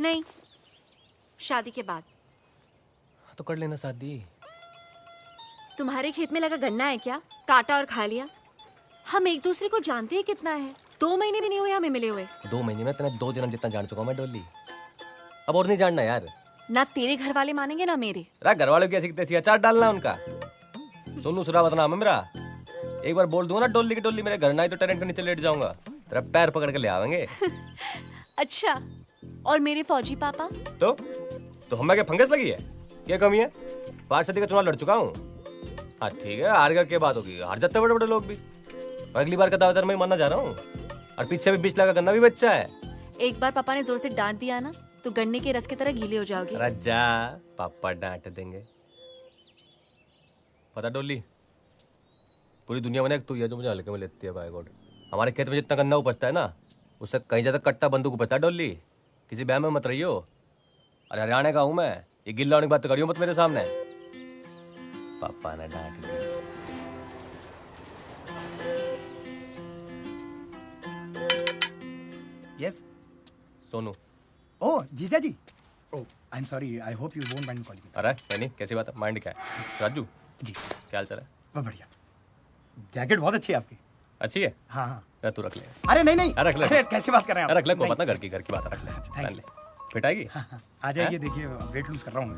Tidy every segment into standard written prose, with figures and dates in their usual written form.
नहीं, शादी के बाद। तो कर लेना शादी। तुम्हारे खेत में लगा गन्ना है क्या? काटा और खा लिया। हम एक दूसरे को जानते हैं कितना है। 2 महीने भी नहीं हुए हमें मिले हुए। 2 महीने में तेने 2 जन्म जितना जान चुका हूं मैं डोली। अब और नहीं जानना यार। ना तेरे घर वाले मानेंगे ना मेरे। घर वालों की ऐसी तैसी अचार डालना उनका। सोनू सुरावत नाम है मेरा। एक बार बोल दूंगा ना डोली की डोली मेरे घर ना आई तो टेरेंट के नीचे लेट जाऊंगा। तेरा पैर पकड़ के ले आवेंगे। अच्छा, और मेरे फौजी पापा? तो हमें क्या फंगस लगी है? क्या कमी है? 5 सदी का चुनाव लड़ चुका हूँ। हाँ ठीक है, हार गया क्या बात होगी? हार जाते बड़े बड़े लोग भी। और अगली बार का दावेदार मैं मानना जा रहा हूँ। और पीछे भी 20 लाख का गन्ना भी बच्चा है। एक बार पापा ने जोर से डांट दिया ना तो गन्ने के रस की तरह गीले हो जाओगे। रजा, पापा डांट देंगे। पता डोली, पूरी दुनिया में तू ये जो मुझे हल्के में लेती है। बाय गॉड, हमारे खेत में जितना गन्ना उपजता है ना उससे कहीं ज्यादा कट्टा बंदूक उपजता है। डोली, किसी बहम में मत रहियो। अरे हरियाणा का हूं मैं। ये गिल्ला होने की बात करियो मत मेरे सामने। पापा ने डांट दिया। यस सोनू। ओह जीजा ji. Oh I am sorry, I hope you won't mind calling. अरे नहीं, कैसी बात है? माइंड क्या है? राजू जी क्या हाल चाल है? बहुत बढ़िया। जैकेट बहुत अच्छी है आपकी। अच्छी है? हाँ हाँ। तू रख ले। अरे नहीं नहीं, रख ले। अरे कैसे बात कर रहे हैं आप? रख ले, को नहीं। पता घर की बात रख ले। पहन ले, फिट आएगी। हाँ, हाँ, आ जाइए। देखिए वेट लूज कर रहा हूँ।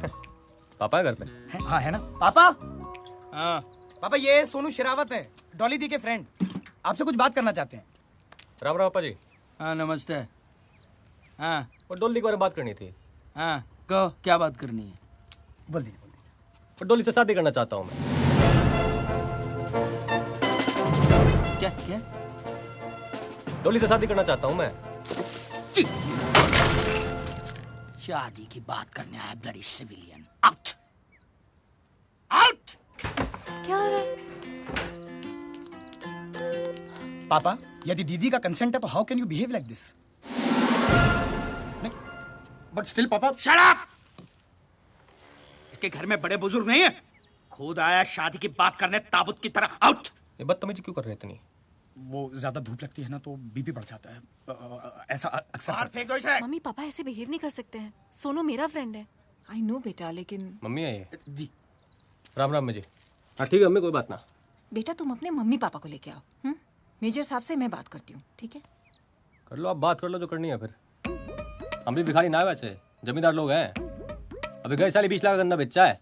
पापा है घर पे? हाँ है ना पापा। हाँ पापा, ये सोनू शेरावत है, डॉली दी के फ्रेंड। आपसे कुछ बात करना चाहते हैं। राम राम पापा जी। हाँ नमस्ते। हाँ और डोली के बारे में बात करनी थी। हाँ कहो, क्या बात करनी है? बोल दीजिए। और डोली से शादी करना चाहता हूँ मैं। क्या क्या? डोली से शादी करना चाहता हूँ मैं। शादी की बात करने आया ब्लडी सिविलियन। Out out. क्या हो रहा है? पापा, यदि दीदी का कंसेंट है तो how can you behave like this? But still पापा। Shut up! इसके घर में बड़े बुजुर्ग नहीं है। खुद आया शादी की बात करने ताबूत की तरह। आउट! ये बदतमीजी क्यों कर रहे इतनी? वो ज्यादा धूप लगती है ना तो बीपी बढ़ जाता है। ऐसा अक्सर और फेंको इसे। मम्मी पापा ऐसे बिहेव नहीं कर सकते हैं। सोनू मेरा फ्रेंड है। आई नो बेटा, लेकिन मम्मी है ये? जी। राम राम जी। हाँ ठीक है मम्मी, कोई बात ना। बेटा तुम अपने मम्मी पापा को लेके आओ। मेजर साहब से मैं बात करती हूँ, ठीक है? कर लो, आप बात कर लो जो करनी है। फिर हम भी भिखारी ना है, वैसे जमींदार लोग हैं। अभी गए साल 20 लाख का गन्ना बेचा है।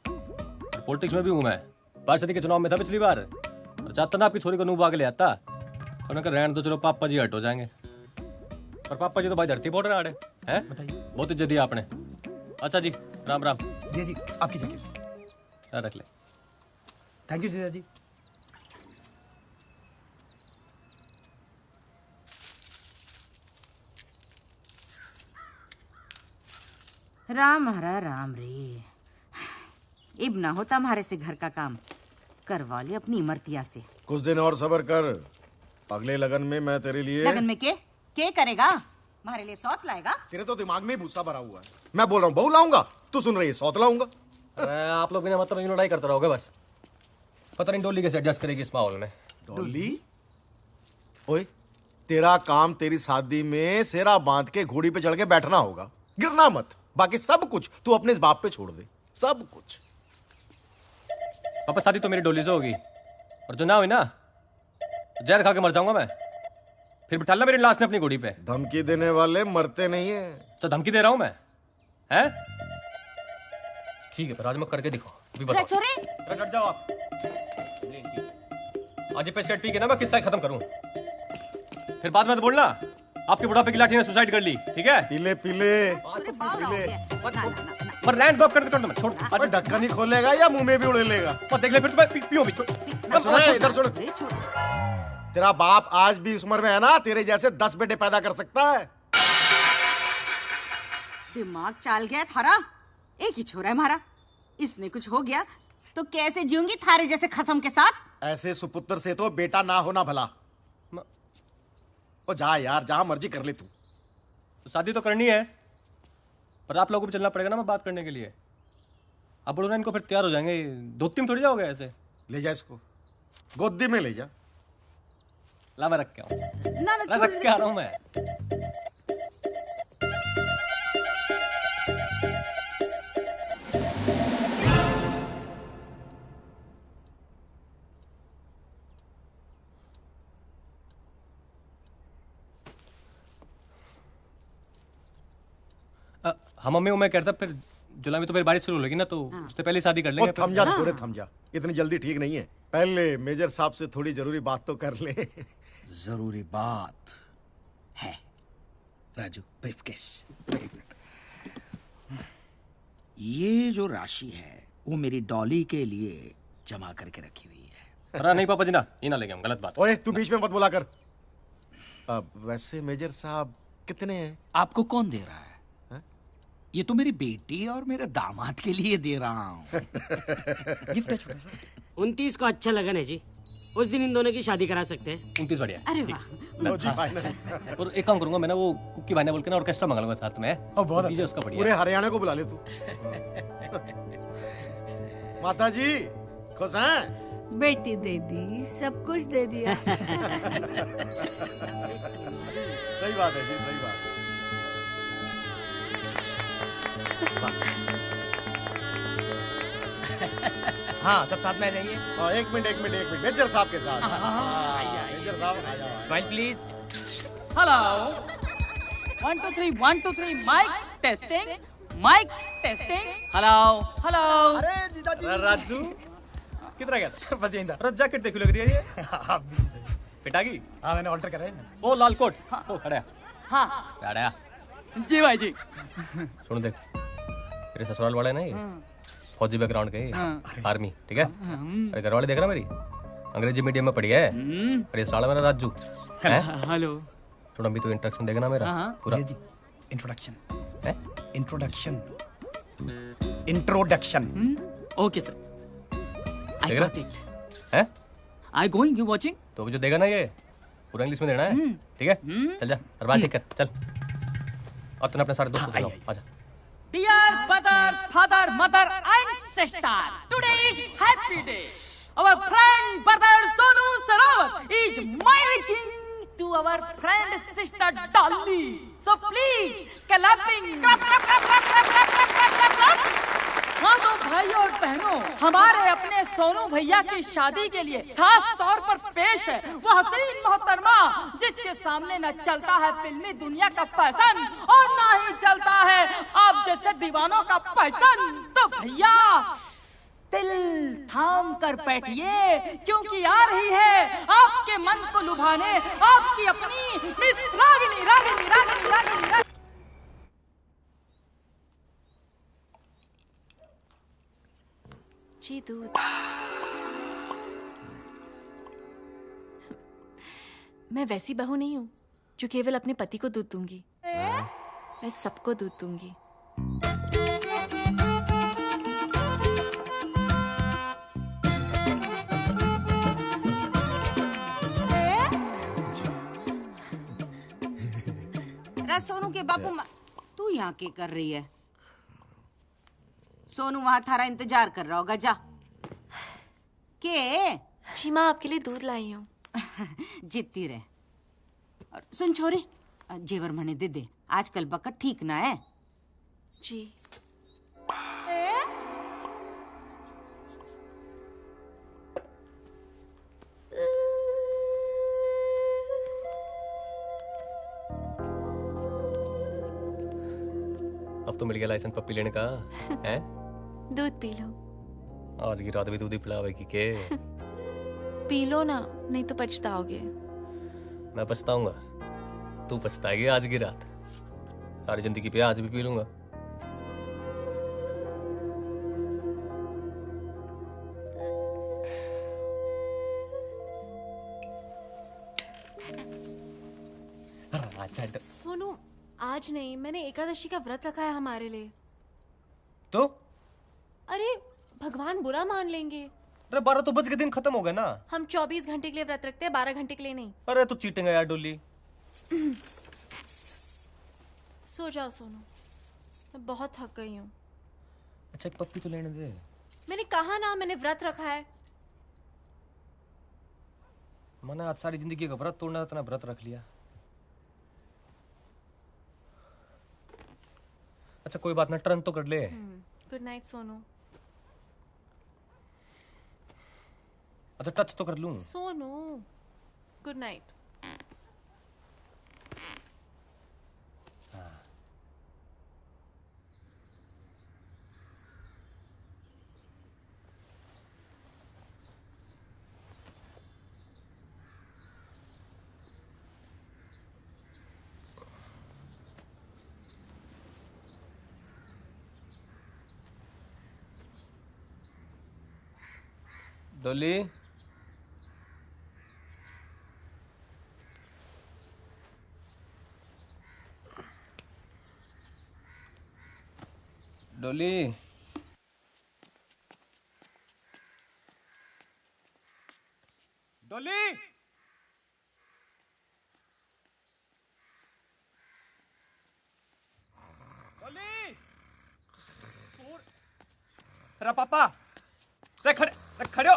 और पॉलिटिक्स में भी हूँ मैं। 5 सदी के चुनाव में था पिछली बार। और चाहता ना आपकी छोरी को नूब आगे ले आता। और मैं कहा रहने दो, चलो पापा जी हट हो जाएंगे। और पापा जी तो भाई धरती बोल रहे हैं। बताइए। बहुत इज्जत दी आपने। अच्छा जी, राम राम। जी जी, आपकी जगह रख ले। थैंक यू जीजा जी। राम हरा राम रे। इब ना होता हमारे से घर का काम, करवा ले अपनी इमरतिया से। कुछ दिन और सब्र कर। अगले लगन में मैं तेरे लिए। लगन में के करेगा? हमारे लिए सौत लाएगा? तेरे तो दिमाग में ही भूसा भरा हुआ है। मैं बोल रहा हूँ बहू लाऊंगा, तू सुन रही है सौत लाऊंगा। अरे आप लोग बिना मतलब लड़ाई करते रहोगे बस। पता नहीं डोली कैसे एडजस्ट करेगी इस माहौल में। डोली? ओए, तेरा काम तेरी शादी में सेरा बांध के घोड़ी पे चढ़ के बैठना होगा, गिरना मत। बाकी सब कुछ तू अपने इस बाप पे छोड़ दे, सब कुछ। पापा शादी तो मेरी डोली से होगी, और जो ना हुई ना तो जहर खा के मर जाऊंगा मैं। फिर बिठा ला मेरी लाश ने अपनी घोड़ी पे। धमकी देने वाले मरते नहीं है। तो धमकी दे रहा हूं मैं, हैं? ठीक है, पर आज मैं करके दिखाओ। अभी बताओ। छोरे डट जाओ आप। आज पे सेट पी के ना मैं किस्सा खत्म करूं। फिर बाद में तो बोलना आपके बुढ़ापे की लाठी ने सुसाइड कर ली, ठीक है? पीले पीले पर लैंड ड्रॉप कर दो मैं, छोड़। अबे ढक्कन ही खोलेगा या मुंह में भी उड़ेलेगा? और देख ले फिर तुम्हें पियो भी। सुन, इधर सुन। तेरा बाप आज भी उस उम्र में है ना, तेरे जैसे 10 बेटे पैदा कर सकता है। दिमाग चाल गया थारा। एक ही छोरा है हमारा, इसने कुछ हो गया तो कैसे जीऊंगी थारे जैसे खसम के साथ? ऐसे सुपुत्र से तो बेटा ना होना भला। ओ जा यार, जहां मर्जी कर ले तू। तो शादी तो करनी है, पर आप लोगों को भी चलना पड़ेगा ना मैं बात करने के लिए। अब बोलो ना इनको, फिर तैयार हो जाएंगे। धोती में थोड़ी जाओगे ऐसे। ले जा इसको, गोदी में ले जा। ला मैं रख के आऊं। ना रख के आ रहा हूं मैं। हाँ मम्मी वो मैं कहता फिर जुलाई में तो फिर बारिश शुरू होगी ना, तो उससे पहले शादी कर लेंगे ओ, थम जा छोरे थम जा, इतनी जल्दी ठीक नहीं है। पहले मेजर साहब से थोड़ी जरूरी बात तो कर ले। जरूरी बात है राजू, ब्रीफकेस। ये जो राशि है वो मेरी डॉली के लिए जमा करके रखी हुई है। अरे नहीं पापा जी ना, ये ना लेंगे हम, गलत बात। ओए तू बीच में मत बोला कर। वैसे मेजर साहब कितने हैं? आपको कौन दे रहा है? ये तो मेरी बेटी और मेरे दामाद के लिए दे रहा हूँ। गिफ्ट है छोटा सा। 29 को अच्छा लगा ना जी, उस दिन इन दोनों की शादी करा सकते हैं। 29 बढ़िया है। अरे वाह, लो जी फाइनल। और एक काम करूंगा मैं ना, वो कुकी भाई ने बोल के ना ऑर्केस्ट्रा मंगा लूंगा साथ में। बहुत डीजे उसका बढ़िया पूरे है। हरियाणा को बुला ले तू। माता जी खुश हैं? बेटी दे दी, सब कुछ दे दिया। सही बात है जी, सही बात है। हाँ सब साथ में आ जाइए। एक मिनट मेजर साहब के साथ। मेजर साहब आ जाओ। Smile please. Hello 1 2 3 1 2 3 mic testing mic testing hello hello. अरे जीजा जी। राजू कितना गया था? बस यहीं था। अरे जैकेट देखो लग रही है ये। आप भी सही। पिटागी हाँ मैंने ऑल्टर करा है ना। वो लाल कोट। ओ खड़ा है। हाँ खड़ा है। जी भाई जी। सुन देख, तेरे ससुराल वाले नहीं, फौजी बैकग्राउंड के, आर्मी, ठीक है? अरे घर वाले देख रहा मेरी, अंग्रेजी मीडियम में पढ़ी है। अरे साला मेरा राजू है। हेलो थोड़ा भी तो इंट्रोडक्शन देगा ना मेरा पूरा। जी इंट्रोडक्शन। है introduction. Introduction. Okay sir I देख गॉट रहा? इट है आई गोइंग यू वाचिंग। तो अभी जो देगा ना ये पूरा इंग्लिश में देना है, ठीक है? चल जा और बात ठीक कर, चल। और तूने अपने सारे दोस्तों को बुलाओ, आजा। Dear brothers, father, mother, and sister, today is happy day. Our friend brother Sonu Sarawat is marrying to our friend sister Dolly. So please, clapping. हाँ तो भाइयों और बहनों, हमारे अपने सोनू भैया की शादी के लिए खास तौर पर पेश है वो हसीन मोहतरमा जिसके सामने न चलता है फिल्मी दुनिया का फैशन और ना ही चलता है आप जैसे दीवानों का पैसन। तो भैया दिल थाम कर बैठिए क्योंकि आ रही है आपके मन को लुभाने आपकी अपनी मिस रागिनी रागिनी रागिनी रागिनी रागिनी। जी दूध। मैं वैसी बहू नहीं हूँ जो केवल अपने पति को दूध दूंगी, मैं सबको दूध दूंगी। सोनू के बापू तू यहाँ क्या कर रही है? सोनू वहां थारा इंतजार कर रहा होगा, जा के। जी माँ आपके लिए दूध लाई हूँ। जीतती रहे। और सुन छोरी, जेवर मने दे दे, आजकल बकट ठीक ना है। जी अब तो मिल गया लाइसेंस पप्पी लेने का है। दूध पी लो। आज की रात भी दूध ही पिलावेगी के? पी लो ना, नहीं तो पछताओगे। मैं पछताऊंगा, तू पछताएगी आज की रात। सारी जिंदगी पे आज भी पी लूंगा। सोनू आज नहीं, मैंने एकादशी का व्रत रखा है हमारे लिए। तो अरे भगवान बुरा मान लेंगे। अरे 12 तो बज के दिन खत्म हो गया ना। हम 24 घंटे के लिए व्रत रखते हैं, 12 घंटे के लिए नहीं। अरे तू चीटिंग है यार डोली। सो जाओ सोनू, मैं बहुत थक गई हूँ। अच्छा एक पप्पी तो लेने दे। मैंने कहा ना मैंने व्रत रखा है। मैंने आज सारी जिंदगी का व्रत तोड़ना, इतना व्रत रख लिया। अच्छा कोई बात ना, टर्न तो कर ले। Good night Sonu. अच्छा टच तो कर लूं। Sonu good night. डोली डोली डोली अरे पापा, अरे खड़े हो।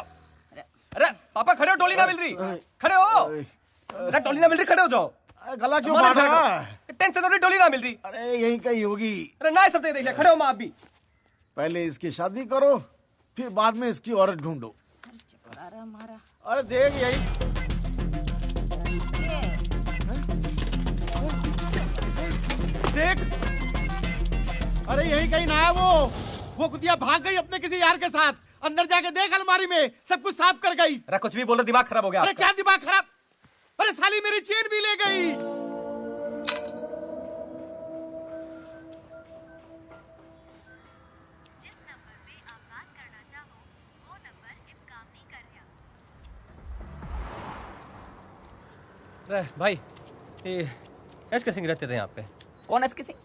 अरे पापा खड़े हो, डोली ना मिल रही। खड़े हो। अरे डोली ना मिल रही, खड़े हो जाओ। गला क्यों फाड़ रहा है? टेंशन हो रही, डोली ना मिल रही। अरे यहीं कहीं होगी। अरे ना सब देख लिया, खड़े हो माँ आप भी। पहले इसकी शादी करो, फिर बाद में इसकी औरत ढूंढो। अरे देख यही देख। अरे यही कहीं ना है वो कुतिया भाग गई अपने किसी यार के साथ। अंदर जाके देख, अलमारी में सब कुछ साफ कर गई। अरे कुछ भी बोल रहे, दिमाग खराब हो गया। अरे क्या दिमाग खराब? अरे साली मेरी चेन भी ले गई। अरे भाई, ये एसके सिंह रहते थे यहाँ पे। कौन एसके सिंह?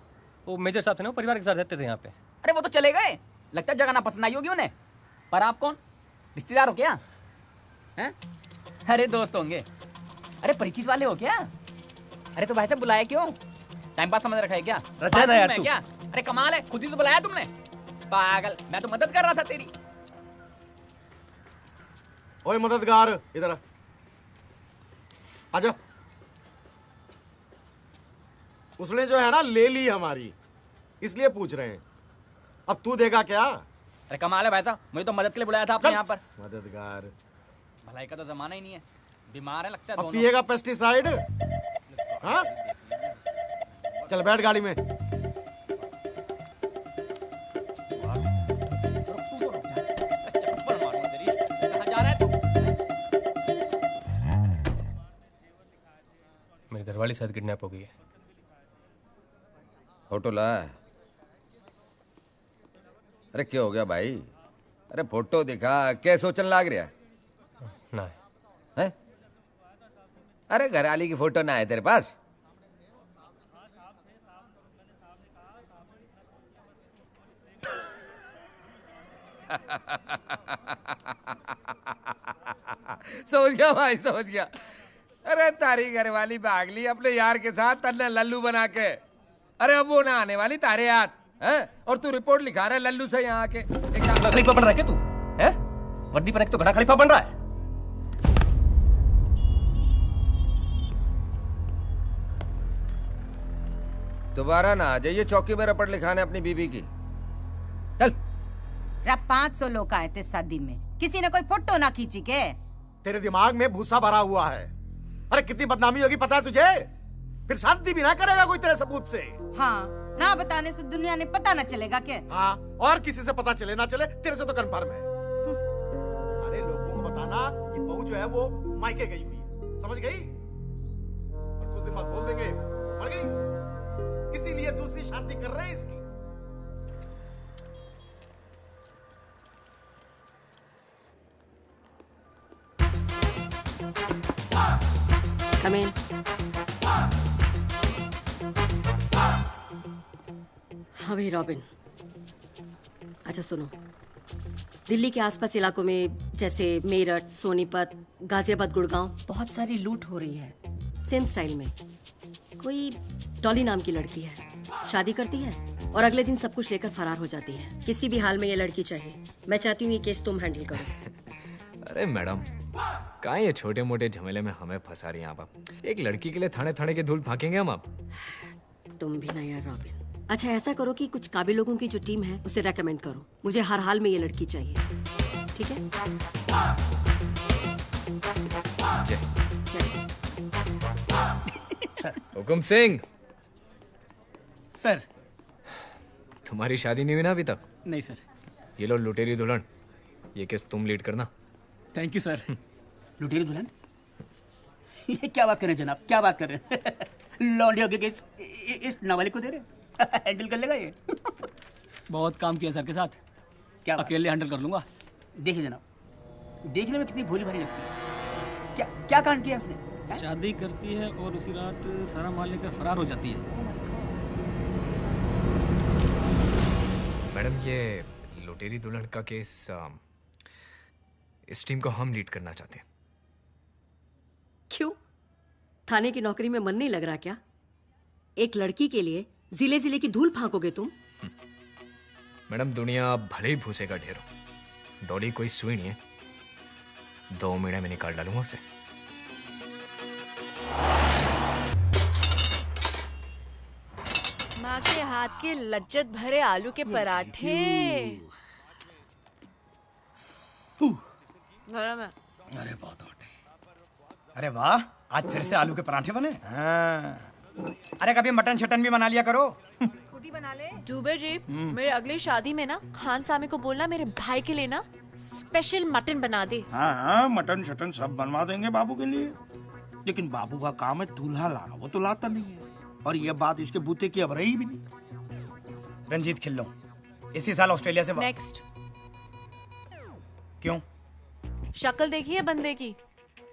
वो मेजर साहब थे ना, वो परिवार के साथ रहते थे यहाँ पे। अरे वो तो चले गए, लगता है जगह ना पसंद आई होगी उन्हें। पर आप कौन, रिश्तेदार हो क्या? हैं? अरे दोस्त होंगे। अरे परिचित वाले हो क्या? अरे तो भाई साहब बुलाया क्यों? टाइम पास समझ रखा है क्या? ना यार तू। क्या? अरे कमाल है, खुद ही तो बुलाया तुमने। पागल, मैं तो मदद कर रहा था तेरी। ओए मददगार, इधर आजा। उसने जो है ना ले ली हमारी, इसलिए पूछ रहे हैं। अब तू देगा क्या? अरे कमाल है भाई साहब, मुझे तो मदद के लिए बुलाया था आपने यहाँ पर। मददगार, भलाई का तो जमाना ही नहीं है। बीमार है लगता है अब दोनों। पिएगा पेस्टिसाइड? हाँ, चल बैठ गाड़ी में। चप्पल मारूंगा तेरी। कहाँ जा रहा है तू? मेरी घरवाली शायद किडनैप हो गई है। फोटो ला। अरे क्या हो गया भाई? अरे फोटो दिखा, क्या सोचने लाग रहा ना है? अरे घरवाली की फोटो ना है तेरे पास? समझ गया भाई, समझ गया। अरे तारी घरवाली भाग ली अपने यार के साथ, तन्ने लल्लू बना के। अरे अब वो ना आने वाली तारे याद है, और तू रिपोर्ट लिखा रहा है लल्लू से यहाँ आके। खलीफा बन रहा है क्या तू? हैं? वर्दी पहन के तो घड़ा खलीफा बन रहा है। दोबारा ना आ जाइए चौकी में रपट लिखाने अपनी बीबी की। चल। 500 लोग आए थे शादी में, किसी ने कोई फोटो ना खींची के? तेरे दिमाग में भूसा भरा हुआ है। अरे कितनी बदनामी होगी पता है तुझे? फिर शादी भी ना करेगा कोई तेरे सबूत से। हाँ, ना बताने से दुनिया ने पता ना चलेगा क्या? हाँ, और किसी से पता चले ना चले, तेरे से तो कंफर्म है। अरे लोगों को बताना कि बहू जो है वो मायके गई हुई है, समझ गई? और कुछ दिन बाद बोल देंगे मर गई, इसीलिए दूसरी शादी कर रहे हैं इसकी। Come in. हाँ भाई रॉबिन, अच्छा सुनो, दिल्ली के आसपास इलाकों में जैसे मेरठ, सोनीपत, गाजियाबाद, गुड़गांव बहुत सारी लूट हो रही है सेम स्टाइल में। कोई डॉली नाम की लड़की है, शादी करती है और अगले दिन सब कुछ लेकर फरार हो जाती है। किसी भी हाल में ये लड़की चाहिए। मैं चाहती हूँ ये केस तुम हैंडल करो। अरे मैडम, कहाँ ये छोटे मोटे झमेले में हमें फंसा रही हैं आप? एक लड़की के लिए थाने थाने के धूल फाकेंगे हम आप? तुम भी ना यार रॉबिन। अच्छा ऐसा करो कि कुछ काबिल लोगों की जो टीम है उसे रेकमेंड करो। मुझे हर हाल में ये लड़की चाहिए, ठीक है? जय हुकुम सिंह। सर। तुम्हारी शादी नहीं हुई ना अभी तक? नहीं सर। ये लो लुटेरी दुल्हन, ये केस तुम लीड करना। Thank you sir. लुटेरी दुल्हन? ये क्या बात कर रहे हैं जनाब, क्या बात कर रहे हैं? लौंडियों के केस इस नाबालिग को दे रहे हैं? हैंडल कर लेगा ये? बहुत काम किया सर के साथ, क्या अकेले हैंडल कर लूंगा। देखिए जनाब, देखने में कितनी भोली भाली लगती है। क्या क्या कांड किया उसने? शादी करती है और उसी रात सारा माल लेकर फरार हो जाती है। मैडम, ये लुटेरी दुल्हन का केस इस टीम को हम लीड करना चाहते हैं। क्यों? थाने की नौकरी में मन नहीं लग रहा क्या? एक लड़की के लिए जिले जिले की धूल फांकोगे तुम? मैडम, दुनिया भले ही भूसे का ढेर हो, डॉली कोई सुई नहीं है। 2 महीने में निकाल डालूंगा उसे। माँ के हाथ के लज्जत भरे आलू के पराठे गरम है। अरे बहुत हॉट है। अरे वाह, आज फिर से आलू के पराठे बने। हाँ। अरे कभी मटन शटन भी बना लिया करो। खुद ही बना ले। दुबे जी, मेरे अगली शादी में ना खान सामे को बोलना मेरे भाई के लिए ना स्पेशल मटन बना दे। हाँ हाँ, मटन शटन सब बनवा देंगे बाबू के लिए। लेकिन बाबू का काम है दूल्हा लाना, वो तो लाता नहीं है। और ये बात इसके बूते की अब रही भी नहीं। रंजीत खिल्लो इसी साल ऑस्ट्रेलिया से नेक्स्ट। क्यों? शक्ल देखी है बंदे की,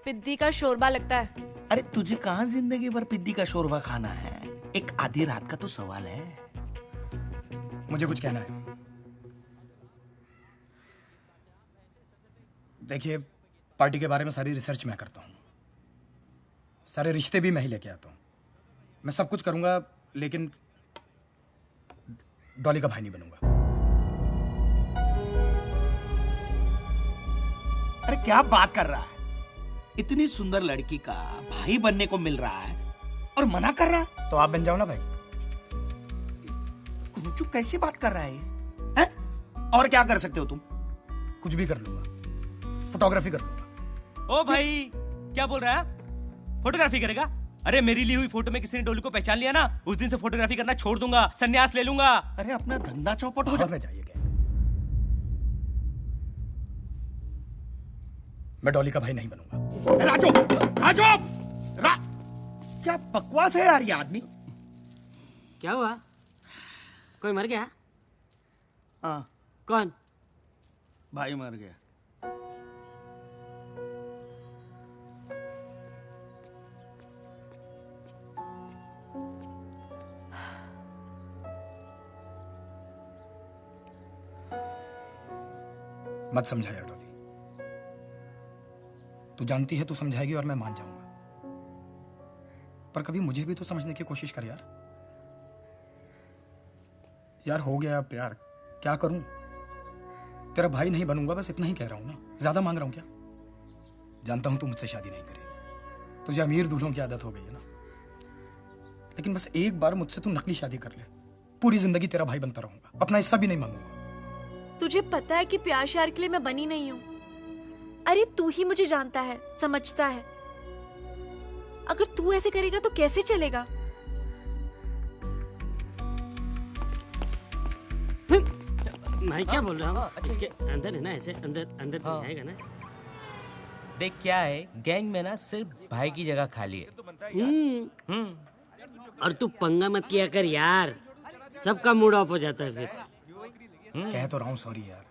पिद्दी का शोरबा लगता है। अरे तुझे कहाँ जिंदगी भर पिद्दी का शोरबा खाना है? एक आधी रात का तो सवाल है। मुझे कुछ कहना है। देखिए, पार्टी के बारे में सारी रिसर्च मैं करता हूँ, सारे रिश्ते भी मैं ही लेके आता हूँ, मैं सब कुछ करूंगा, लेकिन डॉली का भाई नहीं बनूंगा। अरे क्या बात कर रहा है? इतनी सुंदर लड़की का भाई बनने को मिल रहा है और मना कर रहा है? तो आप बन जाओ ना भाई। कुंचू कैसी बात कर रहा है ये? और क्या कर सकते हो तुम? कुछ भी कर लूंगा, फोटोग्राफी कर लूंगा। ओ भाई, क्या बोल रहा है? फोटोग्राफी करेगा? अरे मेरी ली हुई फोटो में किसी ने डोली को पहचान लिया ना, उस दिन से फोटोग्राफी करना छोड़ दूंगा, संन्यास ले लूंगा। अरे अपना धंधा चौपट हो जाइए। मैं डॉली का भाई नहीं बनूंगा। राजू, राजू, क्या बकवास है यार ये आदमी। क्या हुआ? कोई मर गया? हाँ। कौन? भाई मर गया। मत समझाया डॉली, तू जानती है तू समझाएगी और मैं मान जाऊंगा, पर कभी मुझे भी तो समझने की कोशिश कर यार। यार हो गया प्यार, क्या करूं? तेरा भाई नहीं बनूंगा, बस इतना ही कह रहा हूं ना। ज्यादा मांग रहा हूं क्या? जानता हूं तू मुझसे शादी नहीं करेगी, तुझे अमीर दूल्हों की आदत हो गई है ना, लेकिन बस एक बार मुझसे तू नकली शादी कर ले, पूरी जिंदगी तेरा भाई बनता रहूंगा, अपना हिस्सा भी नहीं मांगूंगा। तुझे पता है कि प्यार श्यार के लिए मैं बनी नहीं हूं। अरे तू ही मुझे जानता है, समझता है। अगर तू ऐसे करेगा तो कैसे चलेगा? मैं क्या बोल रहा हूँ? इसके अंदर है ना, ऐसे अंदर अंदर आएगा ना। देख क्या है, गैंग में ना सिर्फ भाई की जगह खाली है। और तू पंगा मत किया कर यार, सबका मूड ऑफ हो जाता है फिर। कह तो रहा हूँ सॉरी यार,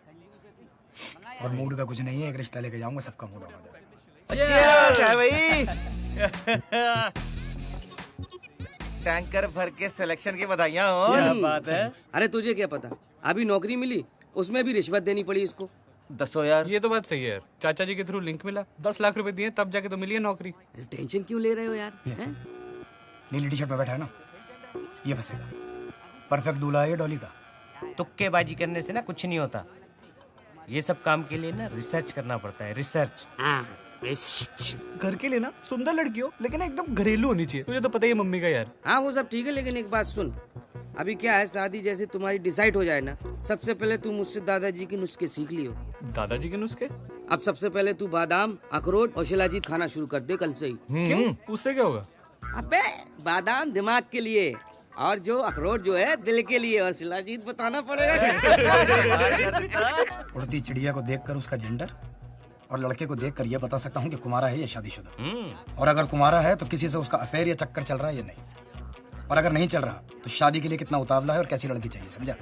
और मूड का कुछ नहीं है, एक रिश्ता लेके जाऊंगा, सबका मूड ऑफ हो जाएगा। भाई टैंकर भर के सिलेक्शन की बधाइयां हो। क्या बात है। अरे तुझे क्या पता, अभी नौकरी मिली, उसमें भी रिश्वत देनी पड़ी इसको। 10 यार। ये तो बात सही है यार, चाचा जी के थ्रू लिंक मिला, 10 लाख रुपए दिए तब जाके तो मिली है नौकरी। टेंशन क्यों ले रहे हो यार? नीली टी शर्ट में बैठा है ना, ये बसेगा। परफेक्ट दूल्हा है ये डॉली का। तुक्केबाजी करने से ना कुछ नहीं होता, ये सब काम के लिए ना रिसर्च करना पड़ता है, रिसर्च। घर के लिए ना सुंदर लड़की हो, लेकिन एकदम घरेलू होनी चाहिए। तुझे तो पता ही है मम्मी का यार। हाँ वो सब ठीक है, लेकिन एक बात सुन, अभी क्या है, शादी जैसे तुम्हारी डिसाइड हो जाए ना, सबसे पहले तू मुझसे दादाजी के नुस्खे सीख लियो। दादाजी के नुस्खे? अब सबसे पहले तू बादाम, अखरोट और शिलाजीत खाना शुरू कर दे कल से ही। क्यों? उससे क्या होगा? अबे बादाम दिमाग के लिए, और जो अखरोट जो है दिल के लिए, और शिलाजीत बताना पड़ेगा। उड़ती चिड़िया को देखकर उसका जेंडर और लड़के को देखकर यह बता सकता हूँ कि कुमारा है या शादीशुदा। और अगर कुमारा है तो किसी से उसका अफेयर या चक्कर चल रहा है या नहीं, और अगर नहीं चल रहा तो शादी के लिए कितना उतावला है और कैसी लड़की चाहिए, समझा?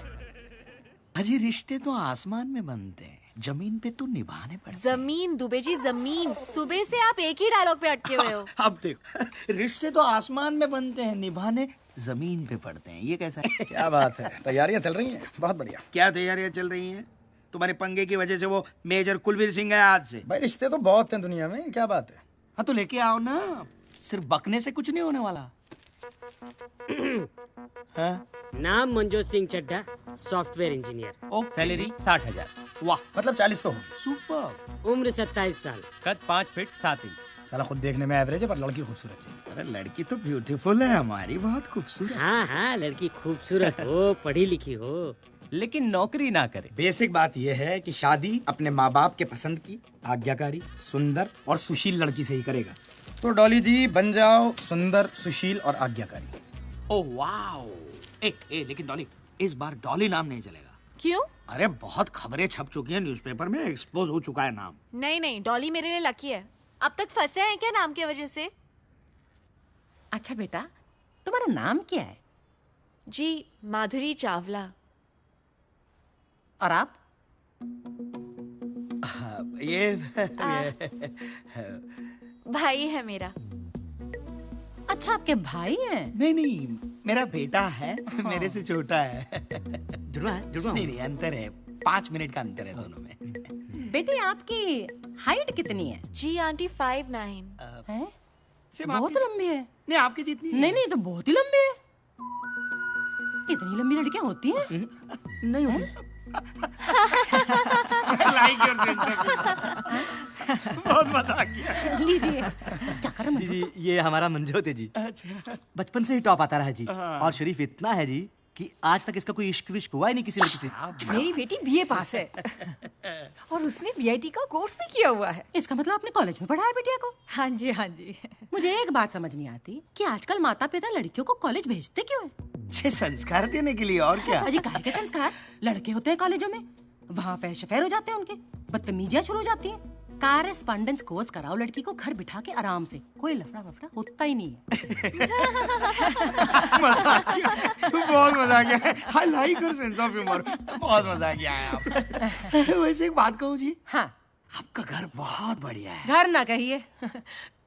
अजी रिश्ते तो आसमान में बनते हैं, जमीन पे तो निभाने पड़ते। जमीन दुबे जी, जमीन। सुबह से आप एक ही डायलॉग पे अटके हुए हो। अब देखो, रिश्ते तो आसमान में बनते हैं, निभाने जमीन पे पड़ते हैं। ये कैसा है? क्या बात है, तैयारियां चल रही हैं। बहुत बढ़िया। क्या तैयारियां चल रही हैं? तुम्हारे पंगे की वजह से वो मेजर कुलवीर सिंह है आज से। भाई रिश्ते तो बहुत हैं दुनिया में, क्या बात है। हाँ तो लेके आओ ना, सिर्फ बकने से कुछ नहीं होने वाला। हाँ? नाम Manjot Singh Chadha, software engineer. Salary 60,000। वाह, मतलब 40 तो होगी। सुपर। उम्र 27 साल। कद 5 फीट 7 इंच। साला खुद देखने में एवरेज है, पर लड़की खूबसूरत चाहिए। अरे लड़की तो ब्यूटीफुल है हमारी, बहुत खूबसूरत। हाँ हाँ, लड़की खूबसूरत हो, पढ़ी लिखी हो, लेकिन नौकरी ना करे। बेसिक बात यह है कि शादी अपने माँ बाप के पसंद की, आज्ञाकारी, सुंदर और सुशील लड़की से ही करेगा। तो डॉली जी बन जाओ सुंदर, सुशील और आज्ञाकारी। Oh wow. लेकिन डॉली, इस बार डॉली नाम नहीं चलेगा। क्यों? अरे बहुत खबरें छप चुकी हैं न्यूज़पेपर में, एक्सपोज हो चुका है नाम। नहीं नहीं, डॉली मेरे लिए लकी है। अब तक फंसे हैं क्या नाम की वजह से? अच्छा बेटा, तुम्हारा नाम क्या है? जी माधुरी चावला। और आप? ये भाई है मेरा। अच्छा, आपके भाई हैं? नहीं नहीं, मेरा बेटा है, मेरे से छोटा है। जुड़वा नहीं, अंतर है, 5 मिनट का अंतर है दोनों में। बेटी आपकी हाइट कितनी है? जी आंटी 5'9". हैं? बहुत लंबी है। नहीं आपकी जितनी नहीं नहीं, तो बहुत ही लंबी है। इतनी लंबी लड़कियां होती हैं? नहीं होती। बहुत मजाक किया। लीजिए। क्या कर रहे जी, ये हमारा मंजोत है जी। बचपन से ही टॉप आता रहा है जी। और शरीफ इतना है जी कि आज तक इसका कोई इश्क विश्क हुआ ही नहीं किसी लड़की से। मेरी बेटी बीए पास है और उसने बीआईटी का कोर्स भी किया हुआ है। इसका मतलब आपने कॉलेज में पढ़ाया बिटिया को? हाँ जी हाँ जी। मुझे एक बात समझ नहीं आती कि आजकल माता पिता लड़कियों को कॉलेज भेजते क्यों है? अच्छे संस्कार देने के लिए, और क्या। अजी काहे के संस्कार? लड़के होते हैं कॉलेजों में, वहाँ फैश अफेयर हो जाते हैं उनके, बदतमीजियां शुरू हो जाती हैं। कॉरेस्पॉन्डेंस कोर्स कराओ लड़की को घर बिठा के आराम से, कोई लफड़ा वफड़ा होता ही नहीं है। बहुत मजा गया। I like your sense of humour. बहुत मजा गया है आप। वैसे एक बात कहूँ जी। हाँ। आपका घर बहुत बढ़िया है। घर ना कहिए,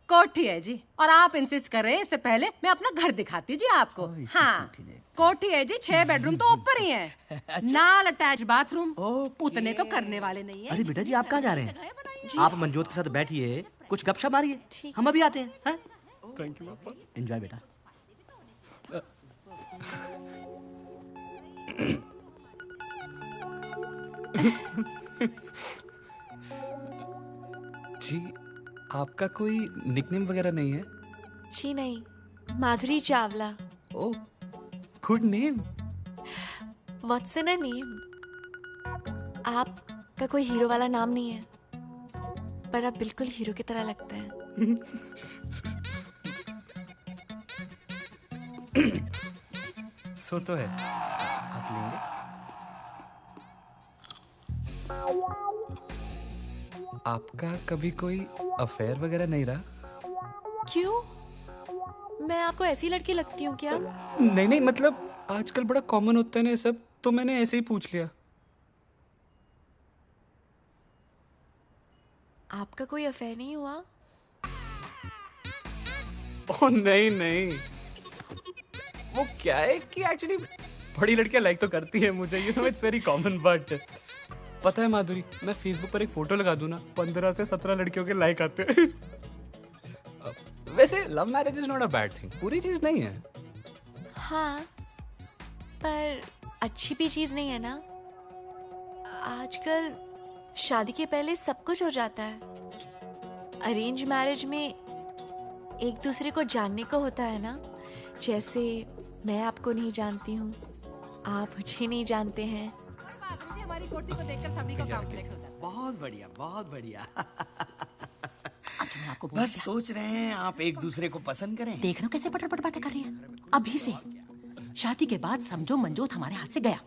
कोठी है जी। और आप इंसिस्ट कर रहे हैं, इससे पहले मैं अपना घर दिखाती हूँ जी आपको। हाँ, कोठी है जी, 6 बेडरूम तो ऊपर ही है। नाल अटैच बाथरूम। उतने तो करने वाले नहीं है। अरे बेटा जी, आप कहाँ जा रहे हैं? आप मंजोत के साथ बैठिए, कुछ गपशप मारिए, हम अभी आते हैं। थैंक यू पापा। एंजॉय बेटा। जी, आपका कोई निकनेम वगैरह नहीं है? जी नहीं, Madhuri Chawla. Oh, good name. What's in a name? आपका कोई हीरो वाला नाम नहीं है, पर आप बिल्कुल हीरो की तरह लगते हैं। सो तो है। आप लेंगे? आपका कभी कोई अफेयर वगैरह नहीं रहा? क्यों? मैं आपको ऐसी लड़की लगती हूँ क्या? नहीं नहीं, मतलब आजकल बड़ा कॉमन होता है ना ये सब, तो मैंने ऐसे ही पूछ लिया। आपका कोई अफेयर नहीं हुआ? ओह नहीं नहीं, वो क्या है कि एक्चुअली बड़ी लड़कियां लाइक तो करती है मुझे, you know it's very common. But पता है माधुरी, मैं फेसबुक पर एक फोटो लगा दूं ना, 15 से 17 लड़कियों के लाइक आते हैं। वैसे love marriage is not a bad thing, पूरी चीज नहीं है। हाँ, पर अच्छी भी चीज नहीं है ना। आजकल शादी के पहले सब कुछ हो जाता है। अरेंज मैरिज में एक दूसरे को जानने को होता है ना। जैसे मैं आपको नहीं जानती हूँ, आप मुझे नहीं जानते हैं। हमारी कोठी को देखकर सभी का काम क्लिक हो जाता है। बहुत बढ़िया, बहुत बढ़िया। अच्छा, मैं आपको बस सोच रहे हैं आप एक दूसरे को पसंद करें। देख रहे हो कैसे पटर पटर बातें कर रही है। अभी से शादी के बाद समझो मंजोत हमारे हाथ से गया,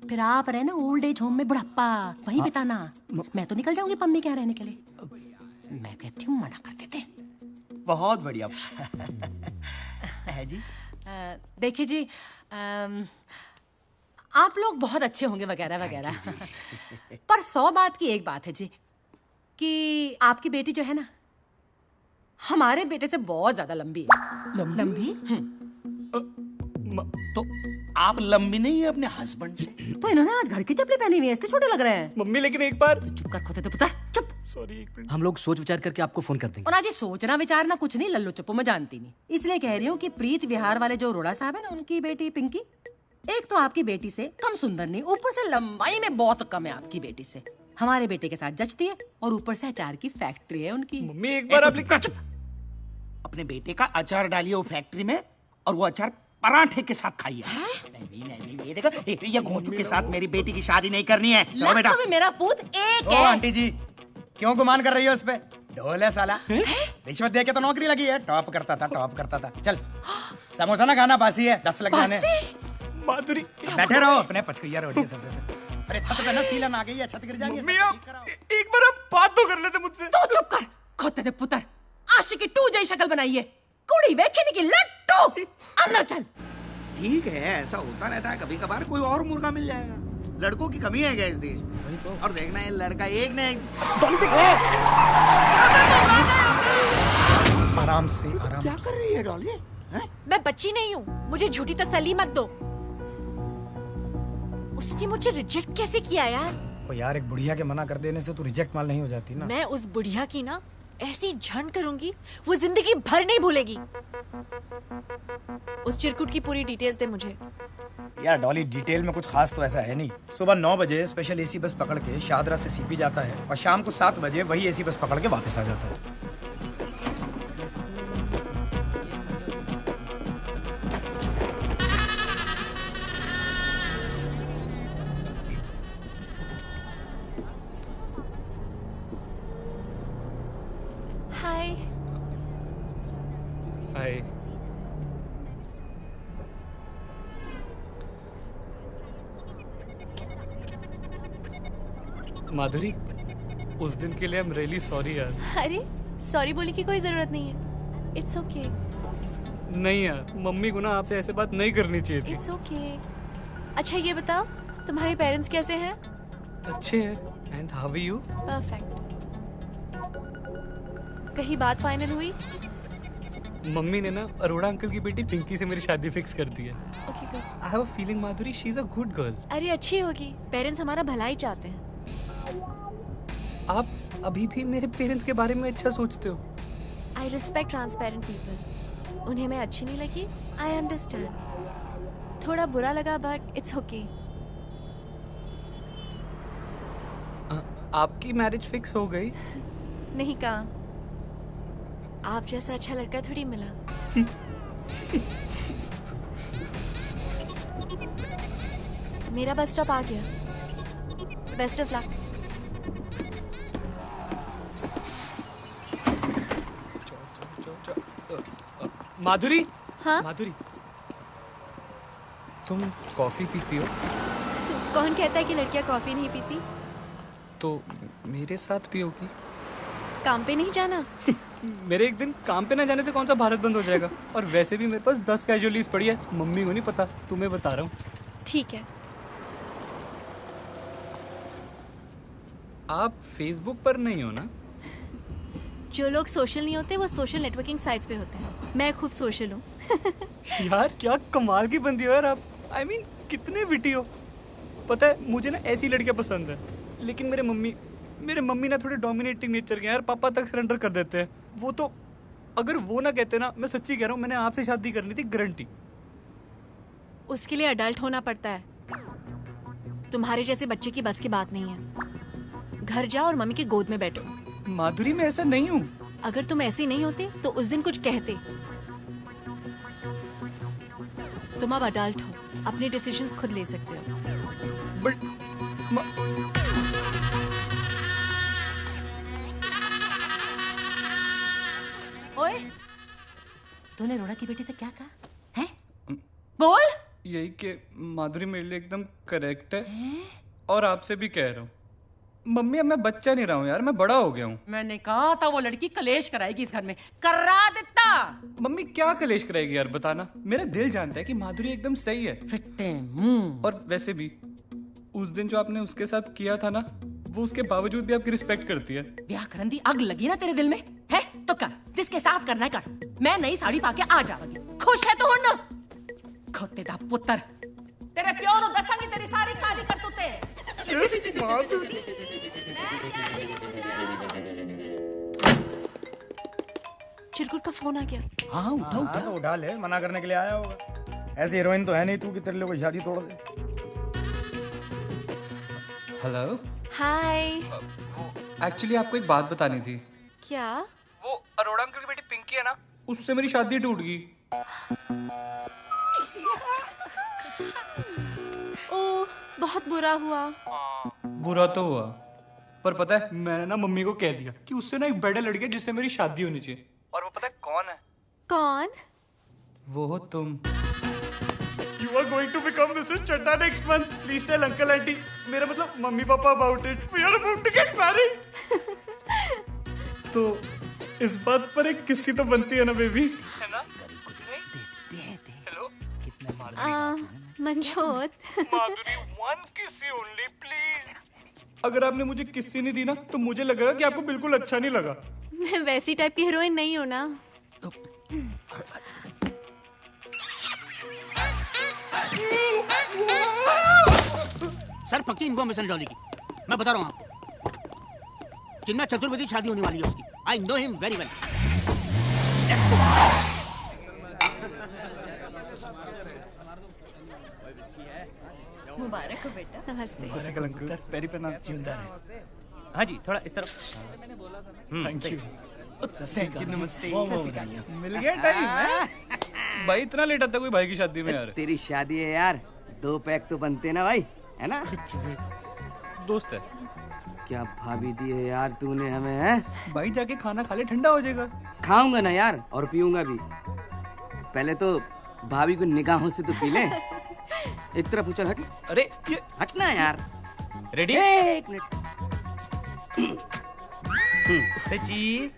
फिर आप रहे ना ओल्ड एज होम में बुढ़ापा वहीं बिताना। मैं तो निकल जाऊंगी पम्मी के यहाँ रहने के लिए। मैं कहती हूँ मना कर देते। बहुत बढ़िया है जी। देखिए जी, आप लोग बहुत अच्छे होंगे वगैरह वगैरह। पर 100 बात की एक बात है जी कि आपकी बेटी जो है ना हमारे बेटे से बहुत ज्यादा लंबी है। लंबी? तो आप लंबी नहीं है अपने हस्बैंड से? तो इन्होंने आज घर की चप्पलें पहनी हुई है इसलिए छोटे लग रहे हैं। मम्मी लेकिन एक बार चुप कर खोते पुत्र, चुप। सॉरी एक मिनट। हम लोग सोच विचार करके आपको फोन कर देंगे। और आज ये सोचना विचारना कुछ नहीं, लल्लू चप्पू मैं जानती नहीं, इसलिए कह रही हूँ कि प्रीत विहार वाले जो अरोड़ा साहब है ना उनकी बेटी पिंकी, एक तो आपकी बेटी से कम सुंदर नहीं, ऊपर से लंबाई में बहुत कम है आपकी बेटी से। हमारे बेटे के साथ जचती है और ऊपर से अचार की फैक्ट्री है उनकी। मम्मी एक बार आप अपने बेटे का अचार डालिए वो फैक्ट्री में और वो अचार पराठे के साथ खाइए। नहीं, ये देखो, ये घोंचू के साथ मेरी बेटी की शादी नहीं करनी है। चलो बेटा। मेरा पूत एक ओ है। आंटी जी क्यों गुमान कर रही हो उस पे? ढोल है साला, रिश्वत दे के तो नौकरी लगी है। टॉप करता था। चल समोसा ना खाना, बासी है, 10 लग जाने। माधुरी बैठे रहो अपने पचकैया रोटी सबसे। अरे छत पे ना सीलन आ गई है, छत गिर जाएगी। एक बार आप बात तो कर लेते मुझसे। तू चुप कर खोते थे पुत्र, आशिकी 2 जई शक्ल बनाई है, कुड़ी वेखने की लट्टू। अंदर चल। ठीक है, ऐसा होता रहता है, कभी कभार कोई और मुर्गा मिल जाएगा। लड़कों की कमी है क्या इस देश में? और देखना है लड़का एक ने आराम से। क्या कर रही है डॉली? मैं बच्ची नहीं हूँ, मुझे झूठी तसल्ली मत दो। उसने मुझे रिजेक्ट कैसे किया यार? ओ यार, एक बुढ़िया के मना कर देने से तू रिजेक्ट माल नहीं हो जाती ना। मैं उस बुढ़िया की ना ऐसी झंड करूंगी वो जिंदगी भर नहीं भूलेगी। उस चिरकुट की पूरी डिटेल्स दे मुझे। यार डॉली, डिटेल में कुछ खास तो ऐसा है नहीं। सुबह 9 बजे स्पेशल एसी बस पकड़ के शाहदरा से सीपी जाता है और शाम को 7 बजे वही एसी बस पकड़ के वापस आ जाता है। हाय। हाय। माधुरी, उस दिन के लिए आई एम रियली सॉरी यार। अरे सॉरी बोलने की कोई जरूरत नहीं है, इट्स ओके। नहीं यार, मम्मी को ना आपसे ऐसे बात नहीं करनी चाहिए थी। It's okay. अच्छा ये बताओ तुम्हारे पेरेंट्स कैसे हैं? अच्छे हैं। And how are you? Perfect. कहीं बात फाइनल हुई? मम्मी ने ना अरोड़ा अंकल की बेटी पिंकी से मेरी शादी फिक्स कर दी है। Okay good. I have a feeling Madhuri she is a good girl. अरे अच्छी होगी, पेरेंट्स हमारा भला ही चाहते हैं। आप अभी भी मेरे पेरेंट्स के बारे में अच्छा सोचते हो। I respect transparent people. उन्हें मैं अच्छी नहीं लगी, आई अंडरस्टैंड। थोड़ा बुरा लगा बट इट्स ओके। आपकी मैरिज फिक्स हो गई? नहीं कहा, आप जैसा अच्छा लड़का थोड़ी मिला। मेरा बस स्टॉप आ गया। Best of luck. माधुरी। हाँ? माधुरी, तुम कॉफी पीती हो? कौन कहता है कि लड़कियां कॉफी नहीं पीती? तो मेरे साथ पियोगी? काम पे नहीं जाना? मेरे एक दिन काम पे ना जाने से कौन सा भारत बंद हो जाएगा? और वैसे भी मेरे पास 10 कैजुअल लीव पड़ी है, मम्मी को नहीं पता, तुम्हें बता रहा हूँ। ठीक है। आप फेसबुक पर नहीं हो ना? जो लोग सोशल नहीं होते वो सोशल नेटवर्किंग साइट्स पे होते हैं। मैं खूब सोशल हूँ। यार क्या कमाल की बंदी हो यार आप। I mean, कितने विटी हो। पता है मुझे ना ऐसी लड़कियां पसंद है, लेकिन मेरे मम्मी ना थोड़े डोमिनेटिंग नेचर के यार, पापा तक सरेंडर कर देते हैं। वो तो अगर वो ना कहते ना, मैं सच्ची कह रहा हूँ, मैंने आपसे शादी करनी थी गारंटी। उसके लिए अडल्ट होना पड़ता है। तुम्हारे जैसे बच्चे की बस की बात नहीं है। घर जाओ और मम्मी की गोद में बैठो। माधुरी मैं ऐसा नहीं हूँ। अगर तुम ऐसे नहीं होते तो उस दिन कुछ कहते। तुम अब अडल्ट हो, अपने डिसीजंस खुद ले सकते हो। बट ओए, तूने अरोड़ा की बेटी से क्या कहा है? बोल। यही कि माधुरी मेरे लिए एकदम करेक्ट है और आपसे भी कह रहा हूँ। मम्मी अब मैं बच्चा नहीं रहा हूँ यार, मैं बड़ा हो गया हूँ। मैंने कहा था वो लड़की कलेश कराएगी इस घर में, करा देता। मम्मी क्या कलेश कराएगी यार, बताना। मेरा दिल जानता है कि माधुरी एकदम सही है। और वैसे भी उस दिन जो आपने उसके साथ किया था ना, वो उसके बावजूद भी आपकी रिस्पेक्ट करती है। ब्याह करन दी आग लगी ना तेरे दिल में है तो कर, जिसके साथ करना है कर। मैं नई साड़ी पाके आ जाऊंगी, खुश है तो हो ना? खोते दा पुत्र, तेरे प्यो नु दसांगी तेरी सारी काली करतूते। चिरकुट का फोन आ गया। हाँ उठा तो उठा ले, मना करने के लिए आया होगा। ऐसी हीरोइन तो है नहीं तू कि तेरे लिए कोई शादी तोड़ दे। हेलो। हाय। एक्चुअली आपको एक बात बतानी थी। क्या? वो अरोड़ा अंकल की बेटी पिंकी है ना, उससे मेरी शादी टूट गई। ओह, बहुत बुरा हुआ। बुरा तो हुआ, पर पता है मैंने ना मम्मी को कह दिया कि उससे ना एक बड़ा लड़का है जिससे मेरी शादी होनी चाहिए। और वो पता है कौन है? कौन? वो हो तुम। You are going to become Mrs. Chadda next month. Please tell uncle auntie. मेरा मतलब mummy papa about it. We are about to get married. तो इस बात पर एक किस्सी तो बनती है ना बेबी, है ना? Hello. Manjot. Madhuri, one kiss only, please. अगर आपने मुझे किस्सी नहीं दी ना, तो मुझे लगेगा कि आपको बिल्कुल अच्छा नहीं लगा। मैं वैसी टाइप की हीरोइन नहीं हूँ ना। सर पक्की इन्फॉर्मेशन डॉली की, मैं बता रहा हूँ आपको। चिन्ना चतुर्वेदी शादी होने वाली है उसकी। I know him very well. मुबारक हो बेटा। नमस्ते। पैरी पे नाम जिंदा रहे। हाँ जी, थोड़ा इस तरफ। Thank you. नमस्ते। मिल गया टाइम। भाई इतना लेट आता कोई भाई की शादी में यार? तेरी शादी है यार, 2 पैक तो बनते ना भाई, है ना? दोस्त है। क्या भाभी दी है यार तूने हमें, है? भाई जाके खाना खा ले, ठंडा हो जाएगा। खाऊंगा ना यार, और पीऊंगा भी। पहले तो भाभी को निगाहों से तो पी ले। एक तरफ उछल, हट। अरे ये हटना यार। रेडी? एक मिनट। चीज।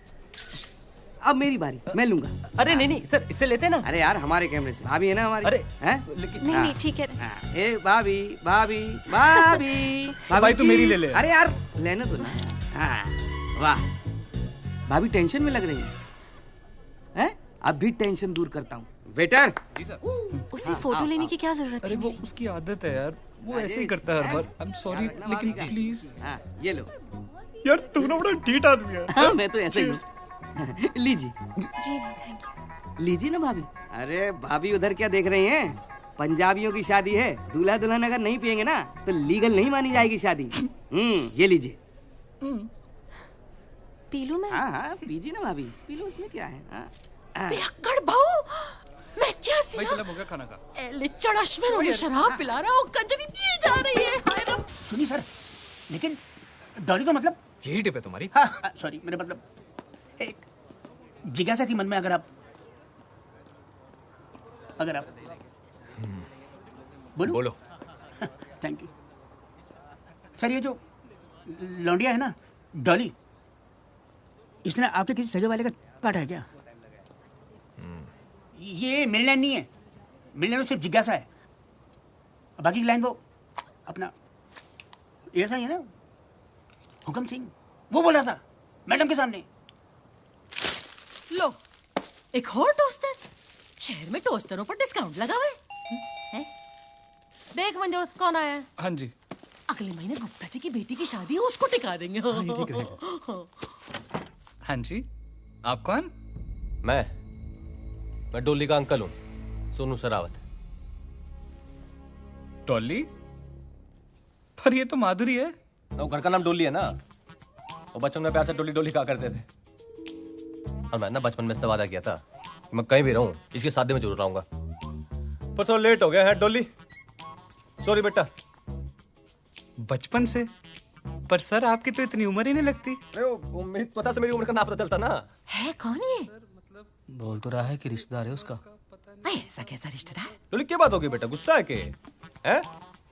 अब मेरी बारी, मैं लूंगा। अरे नहीं सर, इससे लेते ना। अरे यार हमारे कैमरे से भाभी है ना हमारी। अरे हैं? लेकिन नहीं ठीक है। ए भाभी भाभी भाभी भाई तू मेरी ले ले। अरे यार लेना तो ना। हाँ, वाह भाभी टेंशन में लग रही है? अब भी टेंशन दूर करता हूँ। वेटर। उसे फोटो लेने की क्या जरूरत है? अरे वो उसकी आदत है यार, वो ऐसे ही करता है हर बार। आई एम सॉरी, लेकिन प्लीज। ये लो यार, तू ना बड़ा ढीठ आदमी है। हाँ, मैं तो ऐसे ही। लीजिए। जी थैंक यू। लीजिए ना भाभी। अरे भाभी उधर क्या देख रही हैं? पंजाबियों की शादी है, दूल्हा दुल्हन अगर नहीं पियेंगे ना तो लीगल नहीं मानी जाएगी शादी। ये लीजिए। पी लूं मैं? हाँ पीजिए ना भाभी, पी लो, उसमें क्या है। बेअक्कड़ बहू, मैं क्या भाई मतलब हो गया खाना का? लिचड़ अश्विन उन्हें शराब पिला रहा और कंजरी पिए जा रही है। सुनिए सर, लेकिन डॉली का मतलब यही टिप है तुम्हारी? हाँ सॉरी, मेरा मतलब एक जिज्ञासा थी मन में। अगर आप बोलो। Thank you sir. ये जो लौंडिया है ना डॉली, इसने आपके किसी सगे वाले का काटा है क्या? ये मेरी लाइन नहीं है, मेरी लाइन सिर्फ जिज्ञासा है। बाकी की लाइन वो अपना ऐसा ही है ना, हुक्म सिंह वो बोल रहा था मैडम के सामने। लो एक और टोस्टर। शहर में टोस्टरों पर डिस्काउंट लगा हुआ है। देख मंजोत कौन आया है? हाँ जी। अगले महीने गुप्ता जी की बेटी की शादी है, उसको टिका देंगे। हाँ जी, आप कौन? मैं डोली का अंकल हूँ, सोनू सरावत। डोली? पर ये तो माधुरी है। वो घर का नाम डोली है ना, वो बचपन में प्यार से डोली डोली कहा करते थे। और मैं ना बचपन में इससे वादा किया था कि मैं कहीं भी रहूं इसकी शादी में जरूर आऊंगा, पर थोड़ा लेट हो गया है डोली, सॉरी बेटा। बचपन से? पर सर आपकी तो इतनी उम्र ही नहीं लगती। मेरी पता से मेरी उम्र का ना पता चलता ना। है कौन ये? बोल तो रहा है कि रिश्तेदार है उसका। ऐसा कैसा रिश्तेदार? डोली क्या बात होगी बेटा, गुस्सा है के? हैं?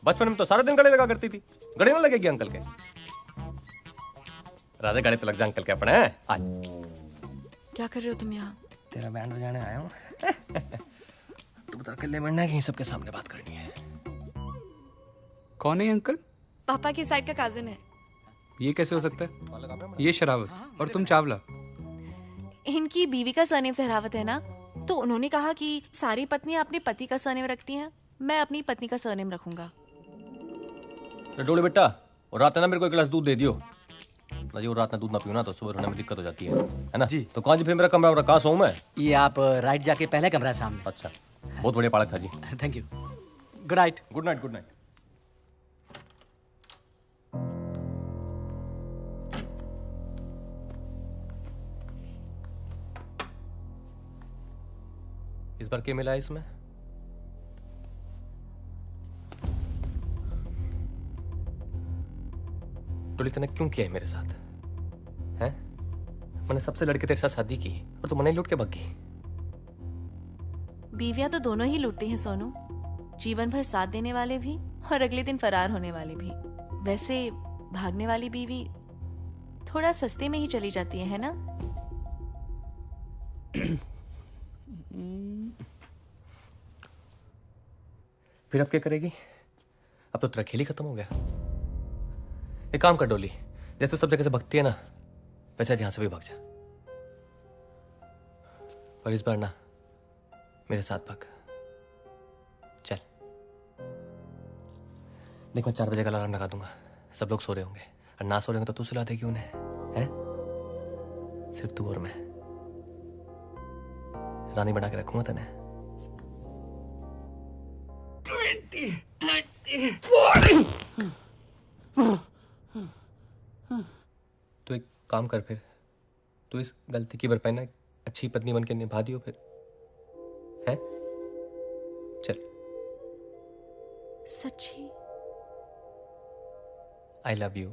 बचपन में तो सारा दिन गले लगा करती थी, गले ना लगेगी अंकल के? राजा गाड़ी तो लग जा अंकल के अपने हैं आज। क्या कर रहे हो तुम यहाँ? तेरा बैंड बजाने आया हूँ। तू बता अकेले मरना है कि सबके सामने बात करनी है? कौन है ये अंकल? पापा की साइड का कजिन है। ये कैसे हो सकता है? ये शरावत और तुम चावला। इनकी बीवी का सरनेम सहरावत है ना, तो उन्होंने कहा कि सारी पत्नियां अपने पति का सरनेम रखती हैं, मैं अपनी पत्नी का सरनेम रखूंगा। डोले बेटा, और रात में ना मेरे को एक गिलास दूध दे दियो ना जी। और रात में दूध ना पियो ना तो सुबह होने में दिक्कत हो जाती है ना जी। तो कहाँ जी फिर मेरा कमरा कहाँ सोऊं मैं? ये आप राइट जाके पहले कमरा है सामने। अच्छा, बहुत बढ़िया पालक था जी। Thank you. Good night. Good night. Good night. इस बार क्या मिला है इसमें? टोली तूने क्यों किया है मेरे साथ? हैं? मैंने सबसे लड़के तेरे साथ शादी की और तू मने लूट के भाग गई। बीवियां तो दोनों ही लूटती हैं सोनू, जीवन भर साथ देने वाले भी और अगले दिन फरार होने वाले भी। वैसे भागने वाली बीवी थोड़ा सस्ते में ही चली जाती है ना? फिर अब क्या करेगी? अब तो तेरा खेल ही खत्म हो गया। एक काम कर डोली, जैसे सब जगह से भगती है ना, वैसे यहां से भी भाग जा। पर इस बार ना मेरे साथ भाग। चल देख, मैं 4 बजे का अलार्म लगा दूंगा। सब लोग सो रहे होंगे और ना सो रहे होंगे तो तू सुला देगी उन्हें, हैं? सिर्फ तू और मैं रानी बना के रखूंगा तने। 20, 30, 40। तो एक काम कर, फिर तू इस गलती की भरपाई ना अच्छी पत्नी बन के निभा दियो फिर, हैं? चल। सच्ची? I love you.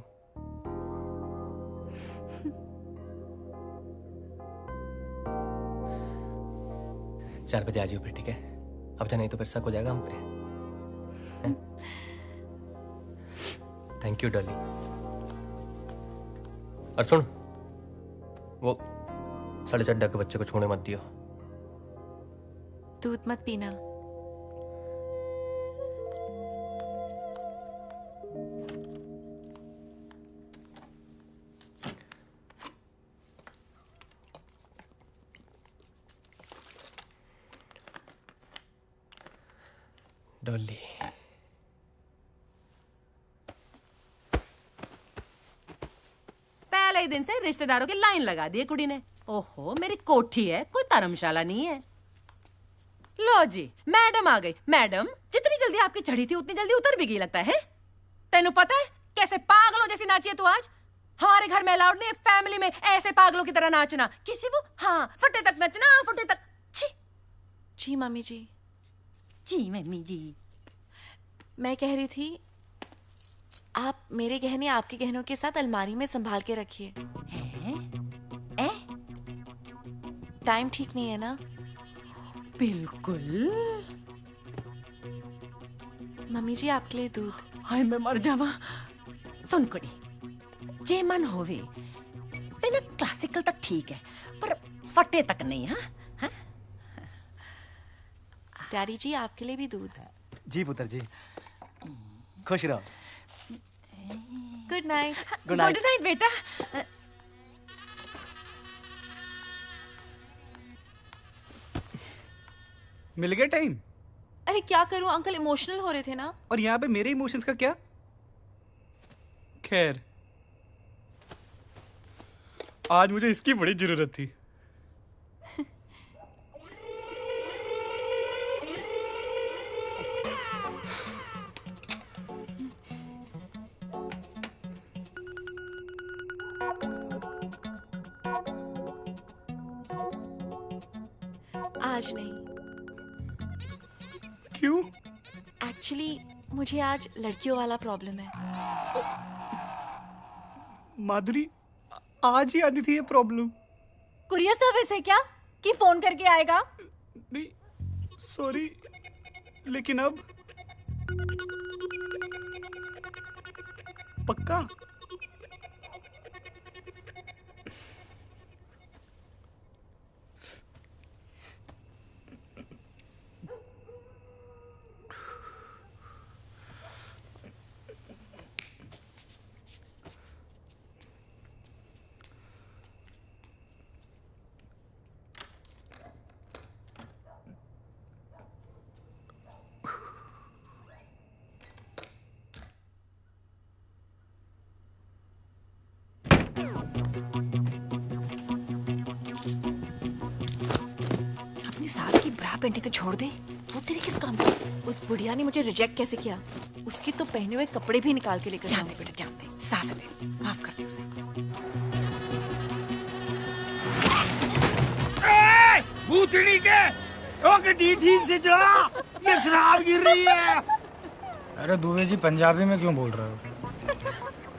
चार बजे आ जाइयो फिर, ठीक है? अब जा, नहीं तो फिर शक हो जाएगा हम पे। Thank you Dolly. और सुन, वो 4:30 के बच्चे को छोड़ने मत दियो। दूध मत पीना। डॉली, पहले ही दिन से रिश्तेदारों की लाइन लगा दी है कुड़ी ने। ओहो, मेरी कोठी है, कोई धर्मशाला नहीं है। लो जी, मैडम आ गई। मैडम, जितनी जल्दी आपकी चढ़ी थी उतनी जल्दी उतर भी गई लगता है। तेनू पता है कैसे पागलों जैसी नाची है तू आज? हमारे घर में अलाउड नहीं है फैमिली में ऐसे पागलों की तरह नाचना। किसी वो हाँ फटे तक नचना, फटे तक। छी। जी मम्मी जी। जी मम्मी जी। मैं कह रही थी, आप मेरे गहने आपके गहनों के साथ अलमारी में संभाल के रखिए। टाइम ठीक नहीं है ना? बिल्कुल। मम्मी जी, आपके लिए दूध। हाय मैं मर जावा। सुन कुड़ी, जे मन होवे तेना क्लासिकल तक ठीक है, पर फटे तक नहीं। हाँ डैडी जी, आपके लिए भी दूध। जी पुत्र जी, खुश रहो। Good night. Good night. Good night बेटा। मिल गया टाइम? अरे क्या करूं अंकल, इमोशनल हो रहे थे ना। और यहाँ पे मेरे इमोशंस का क्या? खैर, आज मुझे इसकी बड़ी जरूरत थी। आज नहीं। क्यों? एक्चुअली मुझे आज लड़कियों वाला प्रॉब्लम है। माधुरी, आज ही आनी थी ये प्रॉब्लम। कुरियर सर्विस है क्या कि फोन करके आएगा? नहीं सॉरी, लेकिन अब पक्का? पेंटी तो छोड़ दे, वो तेरे किस काम की? उस बुढ़िया ने मुझे रिजेक्ट कैसे किया? उसकी तो पहने हुए कपड़े भी निकाल के लेकर जानते बेटा जानते, सास दे, माफ कर दे उसे। भूतनी के ओके ठीक से चला, ये शराब गिर रही है। अरे दुबे जी पंजाबी में क्यों बोल रहे हो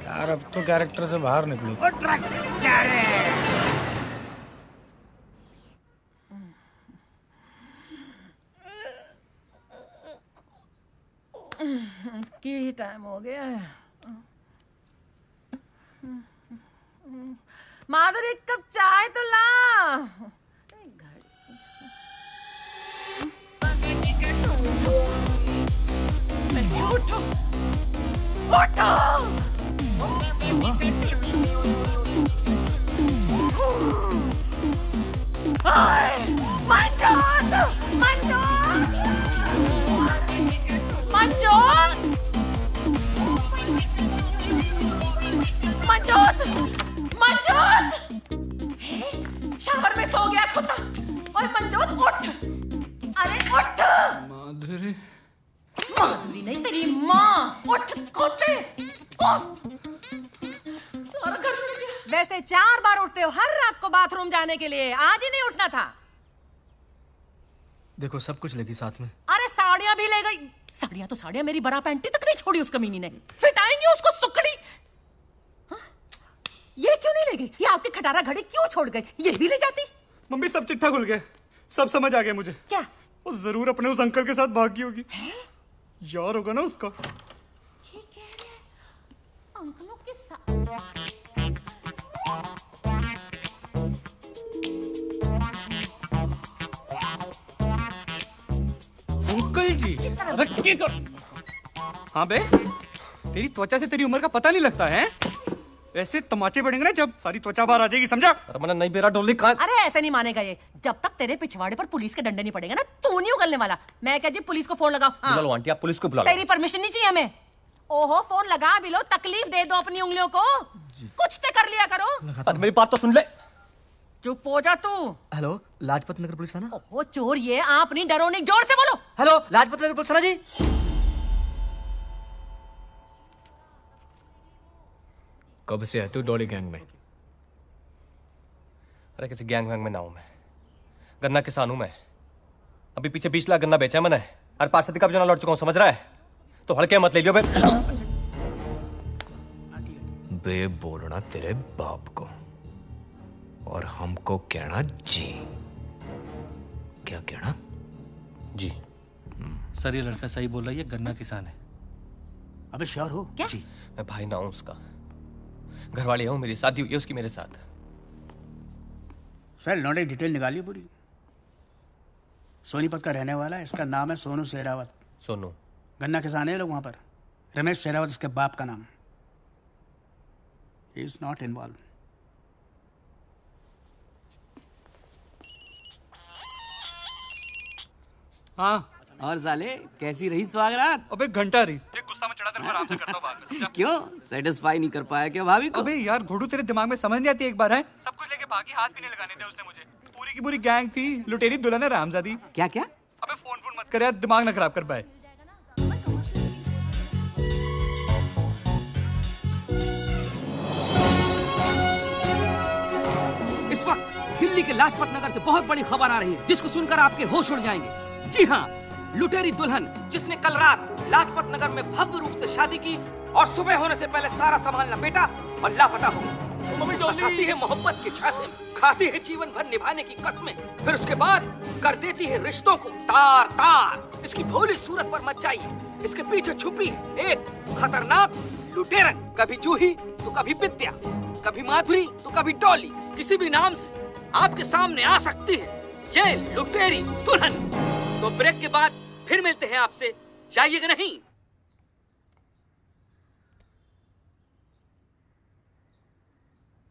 यार? अब तो कैरेक्टर से बाहर निकलो। की टाइम हो गया है। माधुरी एक कप चाय तो ला। उठो उठो। मंजोत मंजोत मंजोत मंजोत मंजोत। शावर में सो गया कुत्ता। ओए मंजोत उठ, अरे उठ। माधुरी माधुरी नहीं तेरी माँ। उठ कुत्ते, उठ। सारा घर मिल गया। वैसे 4 बार उठते हो हर रात को बाथरूम जाने के लिए, आज ही नहीं उठना था। देखो सब कुछ लेगी साथ में। अरे साड़ियां भी ले गई। साड़ियां तो साड़ियां, मेरी बरा पैंटी तक नहीं छोड़ी उस कमीनी ने। फिट आएंगी उसको सुकड़ी। हाँ? ये क्यों नहीं ले गई? ये आपकी खटारा घड़ी क्यों छोड़ गई? ये भी ले जाती। मम्मी सब चिट्ठा खुल गया, सब समझ आ गया मुझे। क्या? वो जरूर अपने उस अंकल के साथ भागी होगी। यार होगा ना उसका। ये कह रहे हैं अंकलों के साथ। अंकल जी अरे क्या कर? हाँ बे, तेरी त्वचा से तेरी उम्र का पता नहीं लगता है। ऐसे तमाचे पड़ेंगे ना जब सारी त्वचा बाहर आ जाएगी, समझा? रमना नहीं बेरा डोली कहाँ? अरे ऐसे नहीं मानेगा ये। जब तक तेरे पिछवाड़े पर पुलिस के डंडे नहीं पड़ेगा ना, तू नहीं उगलने वाला। मैं क्या जी पुलिस को फोन लगाऊं? बुला लो आंटी, आप पुलिस को बुला लो। तेरी परमिशन नहीं चाहिए हमें। ओहो फोन लगा भी लो, तकलीफ दे दो अपनी उंगलियों को। कुछ तो कर लिया करो। मेरी बात तो सुन ले। चुप हो जा तू। हेलो लाजपत नगर पुलिस थाना। ओहो चोर ये, आप नहीं डरो नहीं, जोर से बोलो। हेलो लाजपत नगर पुलिस थाना जी। कब से है तू डॉली गैंग में? अरे किसी गैंग वैंग में ना हूं मैं, गन्ना किसान हूं मैं। अभी पीछे 20 लाख गन्ना बेचा है मैंने, और 5 सदी का भी जना लौट चुका हूं, समझ रहा है? तो हड़के मत ले लियो बे। बे बोलना तेरे बाप को और हमको कहना जी। क्या कहना? जी। सर ये लड़का सही बोल रहा है, ये गन्ना किसान है। अबे श्योर हो? क्या? जी मैं भाई ना हूं उसका, घर वाले हूं, मेरी शादी हुई है उसकी मेरे साथ। सर लौंडे डिटेल निकालिए पूरी। सोनीपत का रहने वाला है, इसका नाम है सोनू शेरावत। सोनू गन्ना किसान है लोग वहां पर। रमेश शेरावत इसके बाप का नाम। He is not involve. हाँ और साले कैसी रही स्वागरात? अबे घंटा रही। एक गुस्सा में चढ़ा तेरे को आराम से करता हूँ बाद में, समझा? क्यों सेटिस्फाई नहीं कर पाया क्या भाभी को? अबे यार घोड़ू तेरे दिमाग में समझ नहीं आती एक बार है? सब कुछ लेके भागी, हाथ भी नहीं लगाने थे उसने मुझे। पूरी की पूरी गैंग थी, लुटेरी दुल्हन है रामजादी। क्या क्या? अबे फोन मत कर यार, दिमाग ना खराब कर पाए। इस वक्त दिल्ली के लाजपत नगर से बहुत बड़ी खबर आ रही है, जिसको सुनकर आपके होश उड़ जाएंगे। जी हाँ, लुटेरी दुल्हन जिसने कल रात लाजपत नगर में भव्य रूप से शादी की और सुबह होने से पहले सारा सामान लपेटा और लापता हो गई। फंसाती है मोहब्बत के छाते में, खाती है जीवन भर निभाने की कसमें, फिर उसके बाद कर देती है रिश्तों को तार तार। इसकी भोली सूरत पर मत जाइए, इसके पीछे छुपी एक खतरनाक लुटेरन। कभी जूही तो कभी विद्या, कभी माधुरी तो कभी डॉली, किसी भी नाम से आपके सामने आ सकती है ये लुटेरी दुल्हन। तो ब्रेक के बाद फिर मिलते हैं आपसे, जाइएगा नहीं।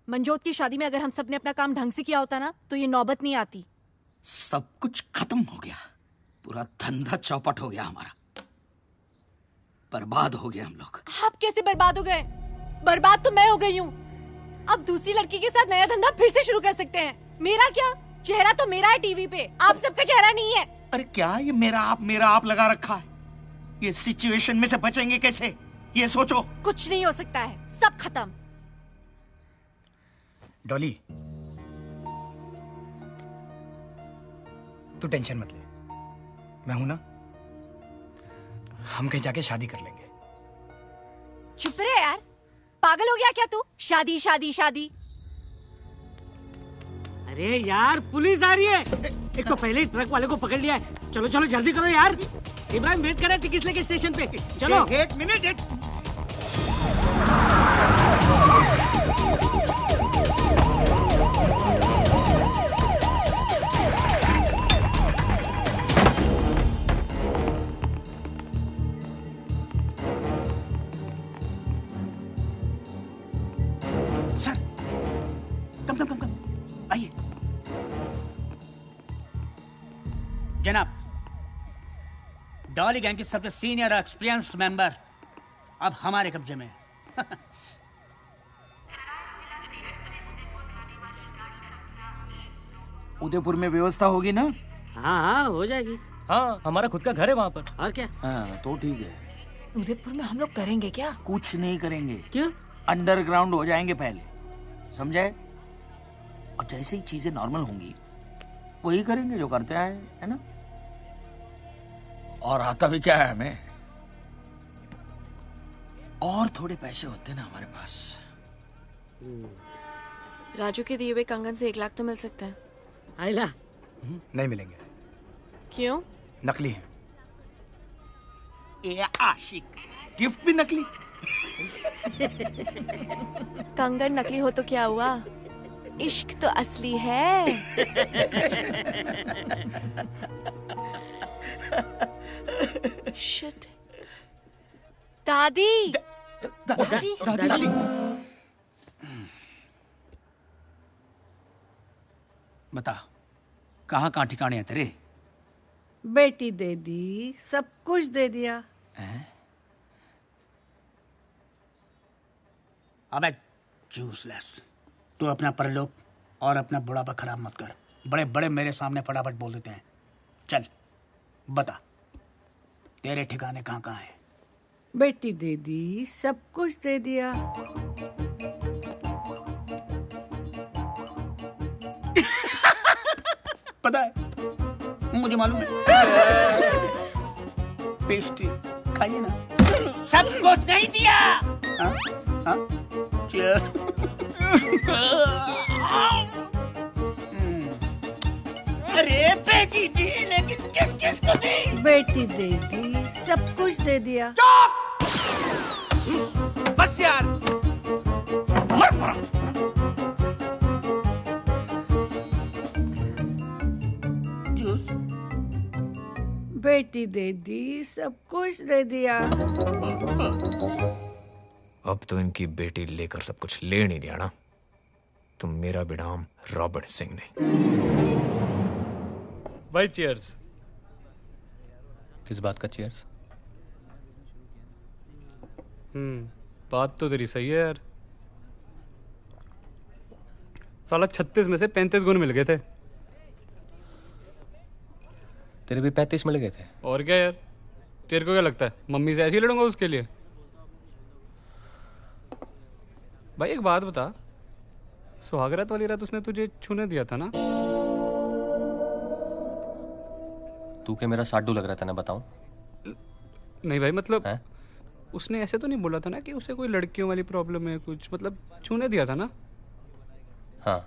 मंजोत की शादी में अगर हम सब ने अपना काम ढंग से किया होता ना, तो ये नौबत नहीं आती। सब कुछ खत्म हो गया, पूरा धंधा चौपट हो गया हमारा, बर्बाद हो गए हम लोग। आप कैसे बर्बाद हो गए? बर्बाद तो मैं हो गई हूँ। अब दूसरी लड़की के साथ नया धंधा फिर से शुरू कर सकते हैं। मेरा क्या? चेहरा तो मेरा है टीवी पे, आप सबका चेहरा नहीं है। अरे क्या ये मेरा आप लगा रखा है? ये सिचुएशन में से बचेंगे कैसे, ये सोचो। कुछ नहीं हो सकता है, सब खत्म। डॉली, तू टेंशन मत ले, मैं हूं ना। हम कहीं जाके शादी कर लेंगे। चुप रहे यार, पागल हो गया क्या तू? शादी शादी शादी। अरे यार पुलिस आ रही है। एक तो पहले ही ट्रक वाले को पकड़ लिया है। चलो चलो जल्दी करो यार। इब्राहिम वेट कर रहा है टिकट लेके स्टेशन पे। चलो। एक मिनट। सर, कम आइए। जनाब, डॉली गैंग के सबसे सीनियर एक्सपीरियंस्ड मेंबर अब हमारे कब्जे में है। उदयपुर में व्यवस्था होगी ना? हाँ हो जाएगी। हाँ, हमारा खुद का घर है वहाँ पर। और क्या? हाँ तो ठीक है। उदयपुर में हम लोग करेंगे क्या? कुछ नहीं करेंगे। क्यों? अंडरग्राउंड हो जाएंगे पहले, समझे? और जैसे ही चीजें नॉर्मल होंगी वही करेंगे जो करते आए, है ना? और आता भी क्या है हमें, और थोड़े पैसे होते ना हमारे पास। राजू के दिए हुए कंगन से 1 लाख तो मिल सकता है। आइला नहीं मिलेंगे। क्यों? नकली है। ए आशिक, गिफ्ट भी नकली। कंगन नकली हो तो क्या हुआ, इश्क तो असली है। शिट। दादी दादी। बता, कहाँ ठिकाने है तेरे? बेटी दे दी, सब कुछ दे दिया। अबे यूजलेस, तू अपना परलोक और अपना बुढ़ापा खराब मत कर। बड़े बड़े मेरे सामने फटाफट बोल देते हैं। चल बता, तेरे ठिकाने कहाँ कहाँ है? बेटी दे दी, सब कुछ दे दिया। पता है, मुझे मालूम है। पेस्ट्री खाइए ना। सब कुछ नहीं दिया। हाँ? हाँ? Cheers. अरे बेटी दी, लेकिन किस किस को दी? बेटी दे दी, सब कुछ दे दिया। बस यार, मर पड़ा। जूस। बेटी दे दी, सब कुछ दे दिया। अब तो इनकी बेटी लेकर सब कुछ ले नहीं दिया ना, तो मेरा भी नाम रॉबर्ट सिंह नहीं। भाई चीयर्स। किस बात का चीयर्स? बात तो तेरी सही है यार। साला 36 में से 35 गुण मिल गए थे। तेरे भी 35 मिल गए थे। और क्या यार, तेरे को क्या लगता है मम्मी से ऐसे ही लड़ूंगा उसके लिए? भाई एक बात बता, सुहागरात वाली रात उसने तुझे छूने दिया था ना? तू क्या मेरा साडू लग रहा था ना, बताऊं? नहीं भाई, मतलब उसने ऐसे तो नहीं बोला था ना कि उसे कोई लड़कियों वाली प्रॉब्लम है कुछ, मतलब छूने दिया था ना? हाँ।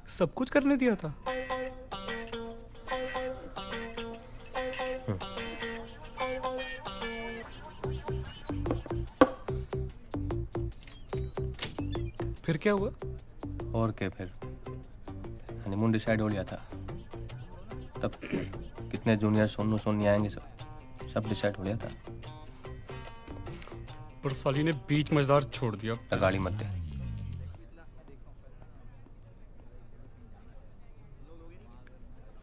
सब कुछ करने दिया था? फिर क्या हुआ? और क्या, फिर हनीमून डिसाइड हो लिया था। तब कितने जूनियर सोनू सोनी आएंगे, सब डिसाइड हो लिया था। पर साली ने बीच मजेदार छोड़ दिया। गाड़ी मत दे।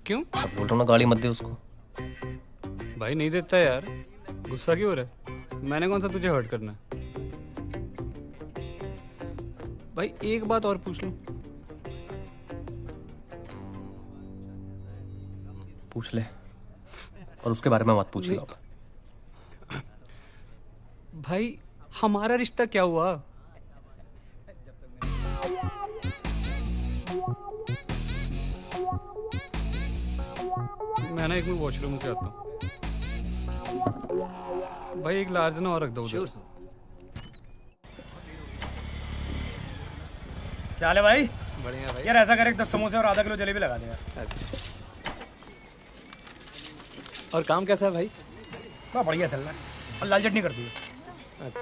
क्यों? अब बोल रहा हूँ ना, गाड़ी मत दे उसको। भाई नहीं देता यार, गुस्सा क्यों हो रहा है? मैंने कौन सा तुझे हर्ट करना है? भाई एक बात और पूछ लूं, पूछ ले, और उसके बारे में मत पूछ लो। भाई हमारा रिश्ता क्या हुआ? मैं ना एक मिनट वॉशरूम से आता हूँ। भाई एक लार्ज ना और रख दो उधर। क्या हाल है भाई? बढ़िया भाई। यार ऐसा कर, एक 10 समोसे और आधा किलो जलेबी लगा दे यार। अच्छा। और काम कैसा है भाई? बड़ा बढ़िया चल रहा है, और लाल चटनी कर दी। अच्छा।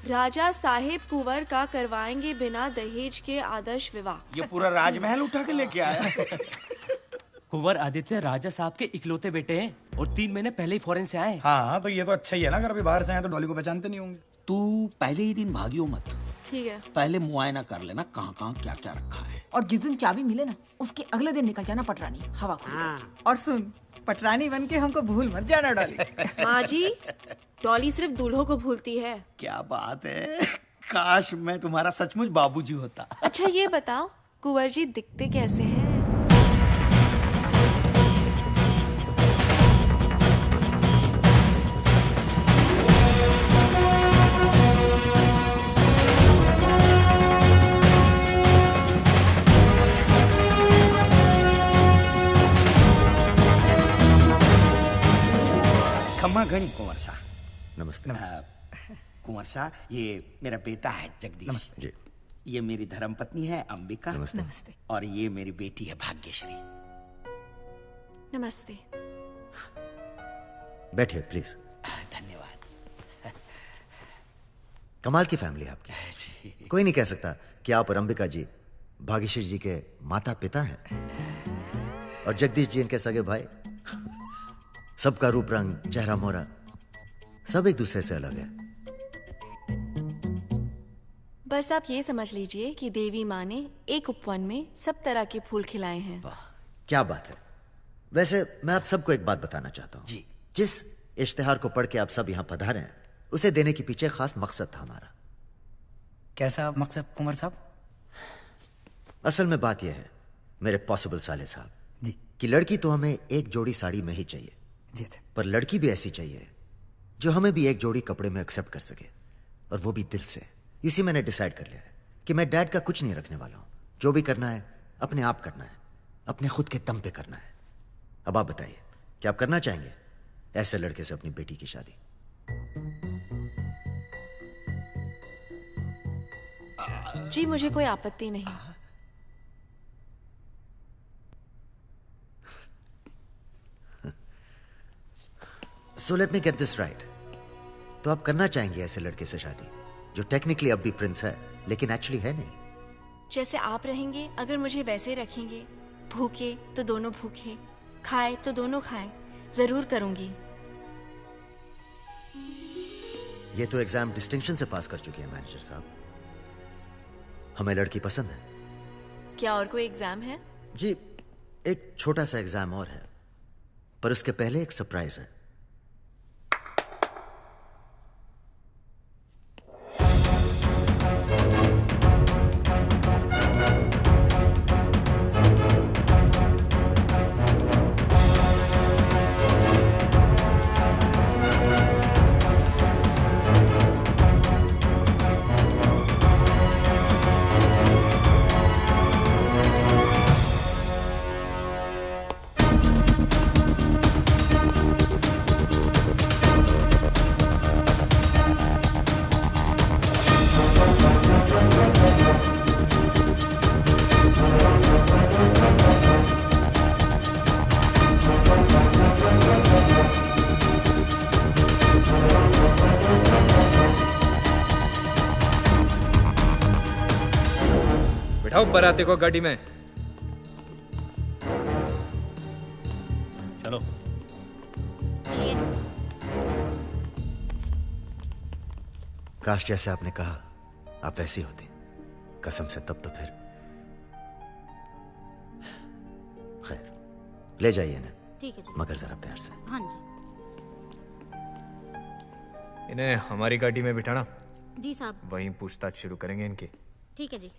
राजा साहेब कुंवर का करवाएंगे बिना दहेज के आदर्श विवाह। ये पूरा राजमहल उठा के लेके आया। कुंवर आदित्य राजा साहब के इकलौते बेटे हैं और 3 महीने पहले ही फॉरेन से आए। हाँ तो ये तो अच्छा ही है ना, अगर अभी बाहर से आए तो डॉली को पहचानते नहीं होंगे। तू पहले ही दिन भागियो मत, ठीक है। पहले मुआयना कर लेना कहाँ कहाँ क्या क्या रखा है। और जिस दिन चाबी मिले ना, उसके अगले दिन निकल जाना पटरानी हवा को। और सुन, पटरानी बन के हमको भूल मत जाना डॉली। माँ जी, डॉली सिर्फ दूल्हों को भूलती है। क्या बात है, काश मैं तुम्हारा सचमुच बाबूजी होता। अच्छा ये बताओ, कुंवर जी दिखते कैसे हैं? खम्मा घनी कुंवर सा। नमस्ते। कुंवर सा, ये मेरा बेटा है जगदीश जी। ये मेरी धर्मपत्नी है अंबिका। नमस्ते। और ये मेरी बेटी है भाग्यश्री। नमस्ते। बैठिए प्लीज। धन्यवाद। कमाल की फैमिली है आपकी। कोई नहीं कह सकता कि आप और अंबिका जी भाग्यश्री जी के माता पिता हैं, और जगदीश जी इनके सगे भाई। सबका रूप रंग, चेहरा मोहरा सब एक दूसरे से अलग है। बस आप ये समझ लीजिए कि देवी माँ ने एक उपवन में सब तरह के फूल खिलाए हैं। वाह क्या बात है। वैसे मैं आप सबको एक बात बताना चाहता हूँ जी। जिस इश्तिहार को पढ़ के आप सब यहाँ पधारे हैं, उसे देने के पीछे खास मकसद था हमारा। कैसा मकसद कुंवर साहब? असल में बात यह है मेरे पॉसिबल साले साहब जी, कि लड़की तो हमें एक जोड़ी साड़ी में ही चाहिए जी। अच्छा। पर लड़की भी ऐसी चाहिए जो हमें भी एक जोड़ी कपड़े में एक्सेप्ट कर सके, और वो भी दिल से। इसी मैंने डिसाइड कर लिया है कि मैं डैड का कुछ नहीं रखने वाला हूं। जो भी करना है अपने आप करना है, अपने खुद के दम पे करना है। अब आप बताइए, क्या आप करना चाहेंगे ऐसे लड़के से अपनी बेटी की शादी? जी मुझे कोई आपत्ति नहीं। So let me get this right. तो आप करना चाहेंगे ऐसे लड़के से शादी जो टेक्निकली अब भी प्रिंस है लेकिन एक्चुअली है नहीं? जैसे आप रहेंगे, अगर मुझे वैसे रखेंगे, भूखे तो दोनों भूखे, खाए तो दोनों खाए, जरूर करूंगी। ये तो एग्जाम डिस्टिंक्शन से पास कर चुकी है मैनेजर साहब। हमें लड़की पसंद है। क्या और कोई एग्जाम है? जी एक छोटा सा एग्जाम और है, पर उसके पहले एक सरप्राइज है। बिठाओ बाराती को गाड़ी में। चलो। काश जैसे आपने कहा आप वैसी होती, कसम से। तब तो फिर खैर ले जाइए ना। ठीक है जी। मगर जरा प्यार से। हाँ जी। इन्हें हमारी गाड़ी में बिठाना। जी साहब। वहीं पूछताछ शुरू करेंगे इनकी। ठीक है जी।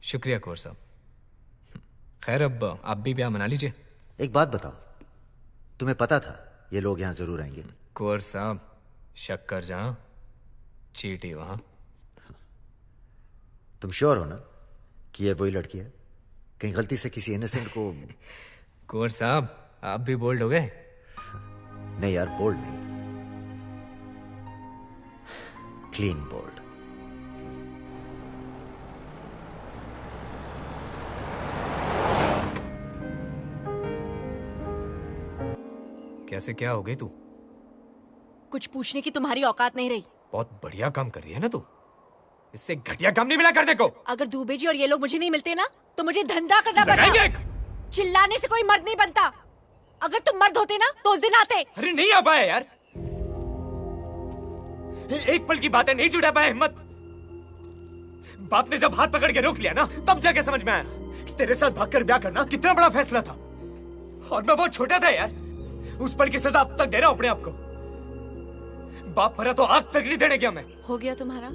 शुक्रिया कौर साहब। खैर अब आप भी ब्याह मना लीजिए। एक बात बताओ, तुम्हें पता था ये लोग यहाँ जरूर आएंगे? कौर साहब, शक्कर जहां चीटी वहां। तुम श्योर हो ना कि ये वही लड़की है? कहीं गलती से किसी इनोसेंट को? कौर साहब, आप भी बोल्ड हो गए। नहीं यार, बोल्ड नहीं, क्लीन बोल्ड। कैसे क्या हो गई तू? कुछ पूछने की तुम्हारी औकात नहीं रही। बहुत बढ़िया काम कर रही है ना तू। इससे घटिया काम नहीं मिला कर देखो। अगर दुबे जी और ये लोग मुझे नहीं मिलते ना तो मुझे धंधा करना पड़ता। चिल्लाने से कोई मर्द नहीं बनता। अगर तुम मर्द होते ना तो उस दिन आते। अरे नहीं आ पाए यार, एक पल की बात है, नहीं जुटा पाया हिम्मत। बाप ने जब हाथ पकड़ के रोक लिया ना तब जाके समझ में आया कि तेरे साथ भागकर ब्याह करना कितना बड़ा फैसला था। और मैं बहुत छोटा था यार, उस पल की सजा अब तक दे रहा हूं अपने आप को। बाप मरा तो आग तक नहीं देने गया मैं। हो गया तुम्हारा?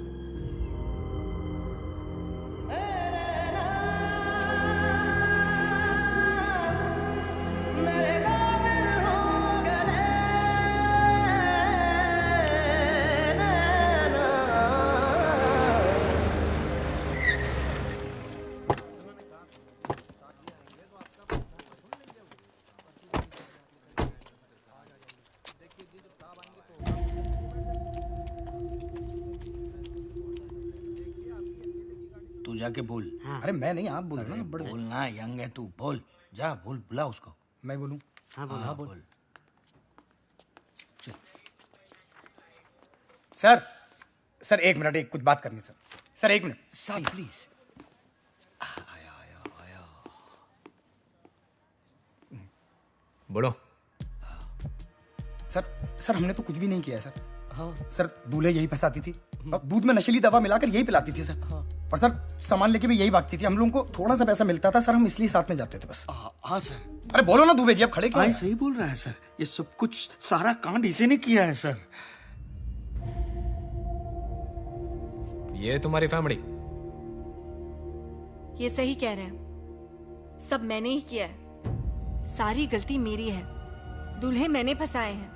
तू जाके बोल। हाँ। अरे मैं नहीं, आप बोल रहे ना। बोलना, यंग है तू, बोल जा, बोल, बुला उसको। मैं बोलूं? हाँ बोल। हाँ बोल। सर, सर एक मिनट, एक कुछ बात करनी सर। सर एक मिनट सर प्लीज। बोलो। सर हमने तो कुछ भी नहीं किया है सर। हाँ। सर दूल्हे यही फंसाती थी, अब दूध में नशीली दवा मिलाकर यही पिलाती थी सर। हाँ। और सर सामान लेके भी यही भागती थी। हम लोगों को थोड़ा सा पैसा मिलता था सर, हम इसलिए साथ में जाते थे बस। हाँ सर। अरे बोलो ना दुबे जी, अब खड़े क्यों हैं? सही बोल रहा है सर, ये सब कुछ सारा कांड इसी ने किया है सर। ये तुम्हारी फैमिली? ये सही कह रहे हैं, सब मैंने ही किया है। सारी गलती मेरी है। दूल्हे मैंने फंसाए हैं,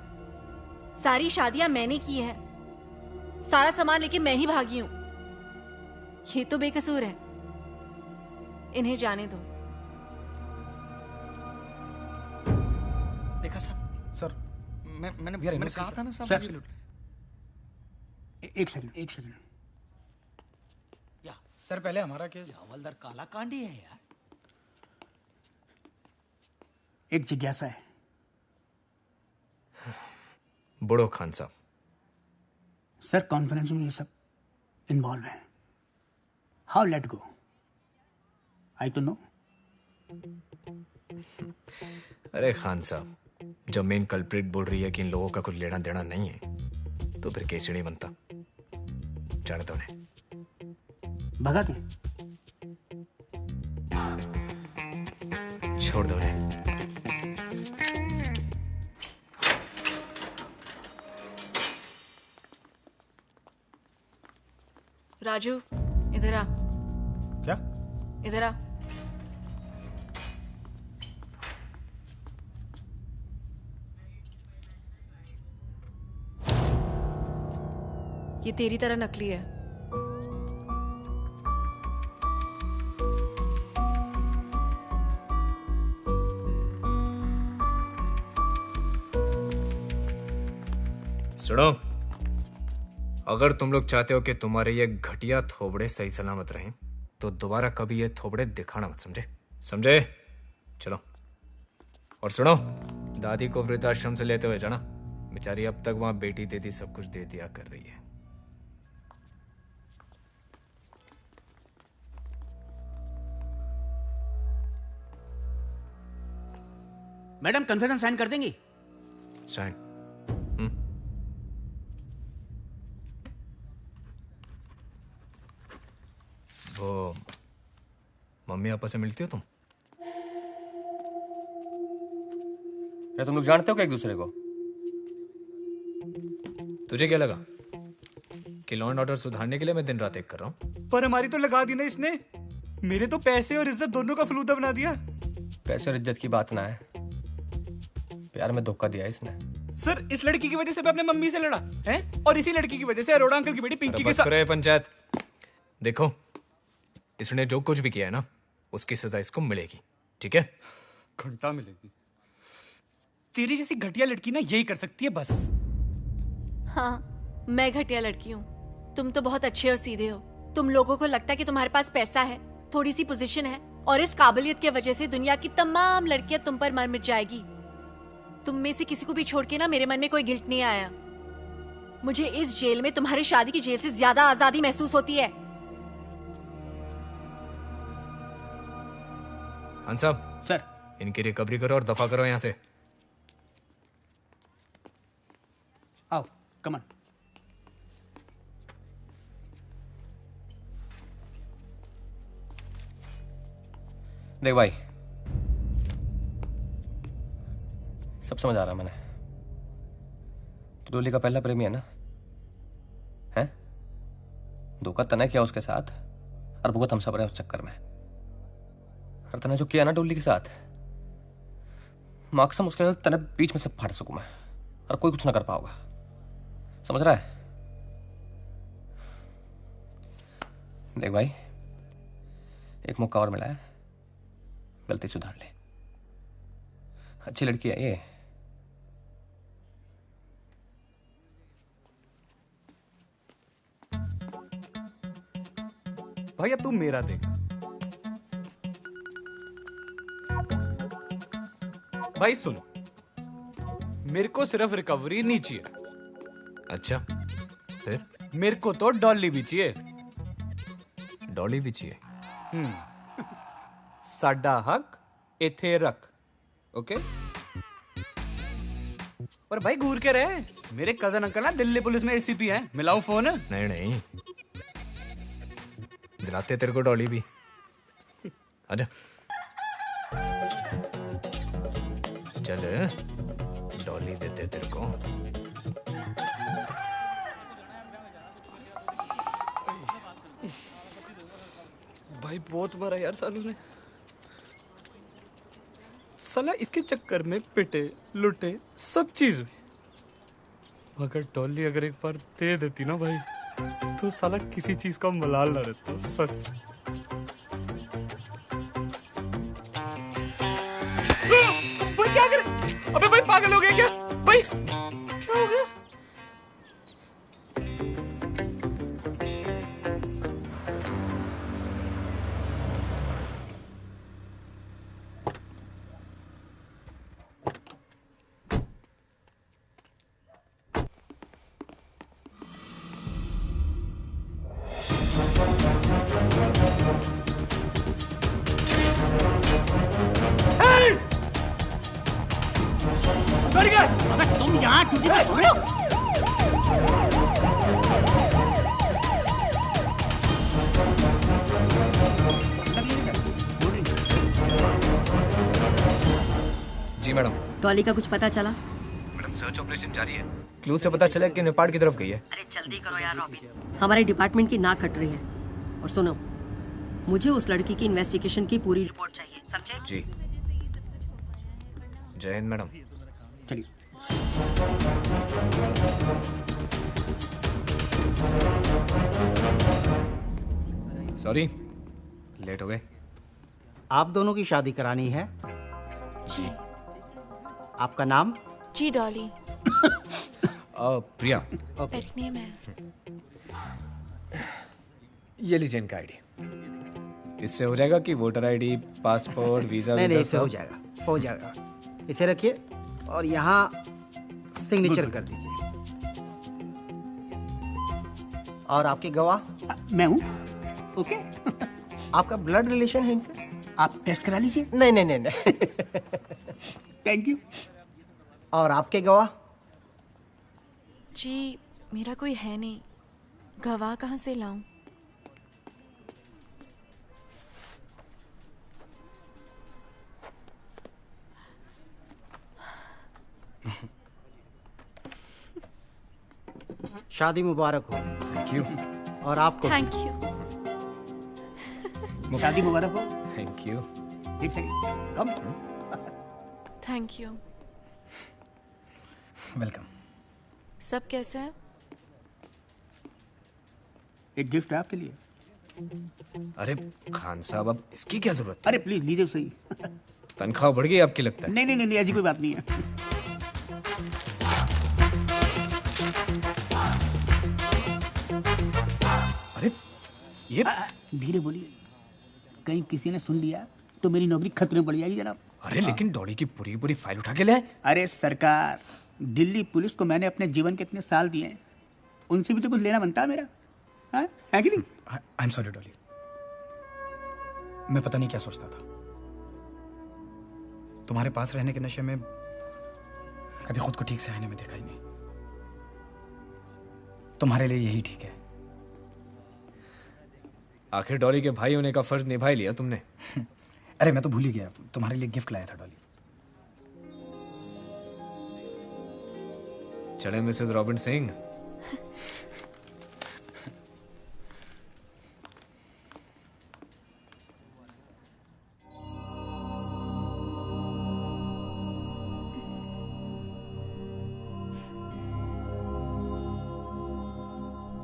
सारी शादियां मैंने की है, सारा सामान लेके मैं ही भागी हूं। ये तो बेकसूर है, इन्हें जाने दो। देखा सर, मैंने कहा था ना सर। एक सेकंड सर, पहले हमारा केस। हवलदार काला कांडी है यार। एक जिज्ञासा है। बड़ो खान साहब। सर कॉन्फ्रेंस में ये सब इन्वॉल्व है। How let go? आई तो नो। अरे खान साहब, जब मेन कल्प्रिट बोल रही है कि इन लोगों का कुछ लेना देना नहीं है तो फिर केस नहीं बनता। जाने दो उन्हें। भगा दे। छोड़ दो उन्हें। राजू इधर आ। क्या? इधर आ। ये तेरी तरह नकली है। सुनो, अगर तुम लोग चाहते हो कि तुम्हारे ये घटिया थोबड़े सही सलामत रहें तो दोबारा कभी ये थोबड़े दिखाना मत, समझे? चलो। और सुनो, दादी को वृद्धाश्रम से लेते हुए जाना। बेचारी अब तक वहां बेटी देती सब कुछ दे दिया कर रही है। मैडम कन्फेशन साइन कर देंगी? साइन? वो मम्मी पापा से मिलती हो तुम? अरे तुम लोग जानते हो क्या एक दूसरे को? तुझे क्या लगा कि लॉ एंड ऑर्डर सुधारने के लिए मैं दिन रात एक कर रहा हूँ? पर हमारी तो लगा दी ना इसने। मेरे तो पैसे और इज्जत दोनों का फलूदा बना दिया। पैसे और इज्जत की बात ना है, प्यार में धोखा दिया इसने। सर इस लड़की की वजह से मैं अपने मम्मी से लड़ा है, और इसी लड़की की वजह से अरोड़ा अंकल की बेटी पिंकी के साथ। पंचायत देखो, इसने जो कुछ भी किया है ना, उसकी सजा इसको मिलेगी, ठीक है? घंटा मिलेगी। तेरी जैसी घटिया लड़की ना यही कर सकती है बस। हाँ, मैं घटिया लड़की हूँ। तुम तो बहुत अच्छे और सीधे हो। तुम लोगों को लगता है कि तुम्हारे पास पैसा है, थोड़ी सी पोजीशन है, और इस काबिलियत की वजह से दुनिया की तमाम लड़कियां तुम पर मर मिट जाएगी। तुम में से किसी को भी छोड़ के ना मेरे मन में कोई गिल्ट नहीं आया। मुझे इस जेल में तुम्हारी शादी की जेल से ज्यादा आजादी महसूस होती है। खान साहब, सर, इनकी रिकवरी करो और दफा करो यहाँ से। आओ, कम ऑन। देख भाई, सब समझ आ रहा मैंने। तो डोली का पहला प्रेमी है ना? हैं? धोखा तने किया उसके साथ, और भुगत हम सब रहे उस चक्कर में। और तने जो किया ना डोली के साथ, माकसम उसके अंदर तने बीच में से फाड़ सकूं मैं, और कोई कुछ ना कर पाओगा। समझ रहा है? देख भाई, एक मौका और मिला है, गलती सुधार ले। अच्छी लड़की है ये। भाई अब तू मेरा देख। भाई सुन, मेरे को सिर्फ रिकवरी नहीं चाहिए। अच्छा, फिर? मेरे को तो डॉली भी चाहिए। डॉली भी चाहिए? साडा हक इथे रख, ओके? पर भाई घूर के रहे, मेरे कजन अंकल ना दिल्ली पुलिस में एसीपी हैं। मिलाऊं फोन? नहीं नहीं, दिलाते तेरे को डॉली भी। आजा चल, डॉली देते तेरे को। भाई बहुत मारा यार सालू ने। साला इसके चक्कर में पिटे लुटे सब चीज हुई। मगर डॉली अगर एक बार दे देती ना भाई, तो साला किसी चीज का मलाल ना रहता। सच। भाई क्या करे? अबे भाई पागल हो गए क्या? भाई क्या हो गया? अबे तुम यहाँ टूटी पे सो रहे हो? जी मैडम। डॉली का कुछ पता चला? मैडम सर्च ऑपरेशन जारी है। क्लू से पता चला कि नेपाल की तरफ गई है। अरे जल्दी करो यार रॉबिन, हमारे डिपार्टमेंट की नाक कट रही है। और सुनो, मुझे उस लड़की की इन्वेस्टिगेशन की पूरी रिपोर्ट चाहिए, समझे? जी। जय हिंद मैडम। चलिए। सॉरी, लेट हो गए। आप दोनों की शादी करानी है? जी। आपका नाम? जी डॉली। प्रिया। पेट नेम है। ये लीजिए इनका आईडी। इससे हो जाएगा कि वोटर आईडी, पासपोर्ट, वीजा? नहीं, इससे हो जाएगा, हो जाएगा। इसे रखिए और यहाँ सिग्नेचर कर दीजिए। और आपके गवाह? मैं हूँ। ओके। आपका ब्लड रिलेशन है इनसे? आप टेस्ट करा लीजिए। नहीं नहीं नहीं नहीं। Thank you. और आपके गवाह? जी मेरा कोई है नहीं, गवाह कहाँ से लाऊं? शादी मुबारक हो। Thank you. और आपको थैंक यू। शादी मुबारक हो। Thank you. एक second, come. Thank you. Welcome. सब कैसे हैं? एक गिफ्ट है आपके लिए। अरे खान साहब, अब इसकी क्या जरूरत? अरे प्लीज लीजिए सही। तनख्वाह बढ़ गई आपकी लगता है? नहीं नहीं नहीं, ऐसी कोई बात नहीं है। अरे ये धीरे बोलिए, कहीं किसी ने सुन लिया तो मेरी नौकरी खतरे में पड़ जाएगी जनाब। अरे लेकिन डॉली की पूरी पूरी फाइल उठा के ले। अरे सरकार, दिल्ली पुलिस को मैंने अपने जीवन के इतने साल दिए हैं, उनसे भी तो कुछ लेना बनता है मेरा, हाँ? है कि नहीं? आई एम सॉरी डॉली, मैं पता नहीं क्या सोचता था। तुम्हारे पास रहने के नशे में कभी खुद को ठीक से आईने में देखा ही नहीं। तुम्हारे लिए यही ठीक है। आखिर डॉली के भाई होने का फर्ज निभा ही लिया तुमने। अरे मैं तो भूल ही गया, तुम्हारे लिए गिफ्ट लाया था डॉली। चले Mrs robin Singh.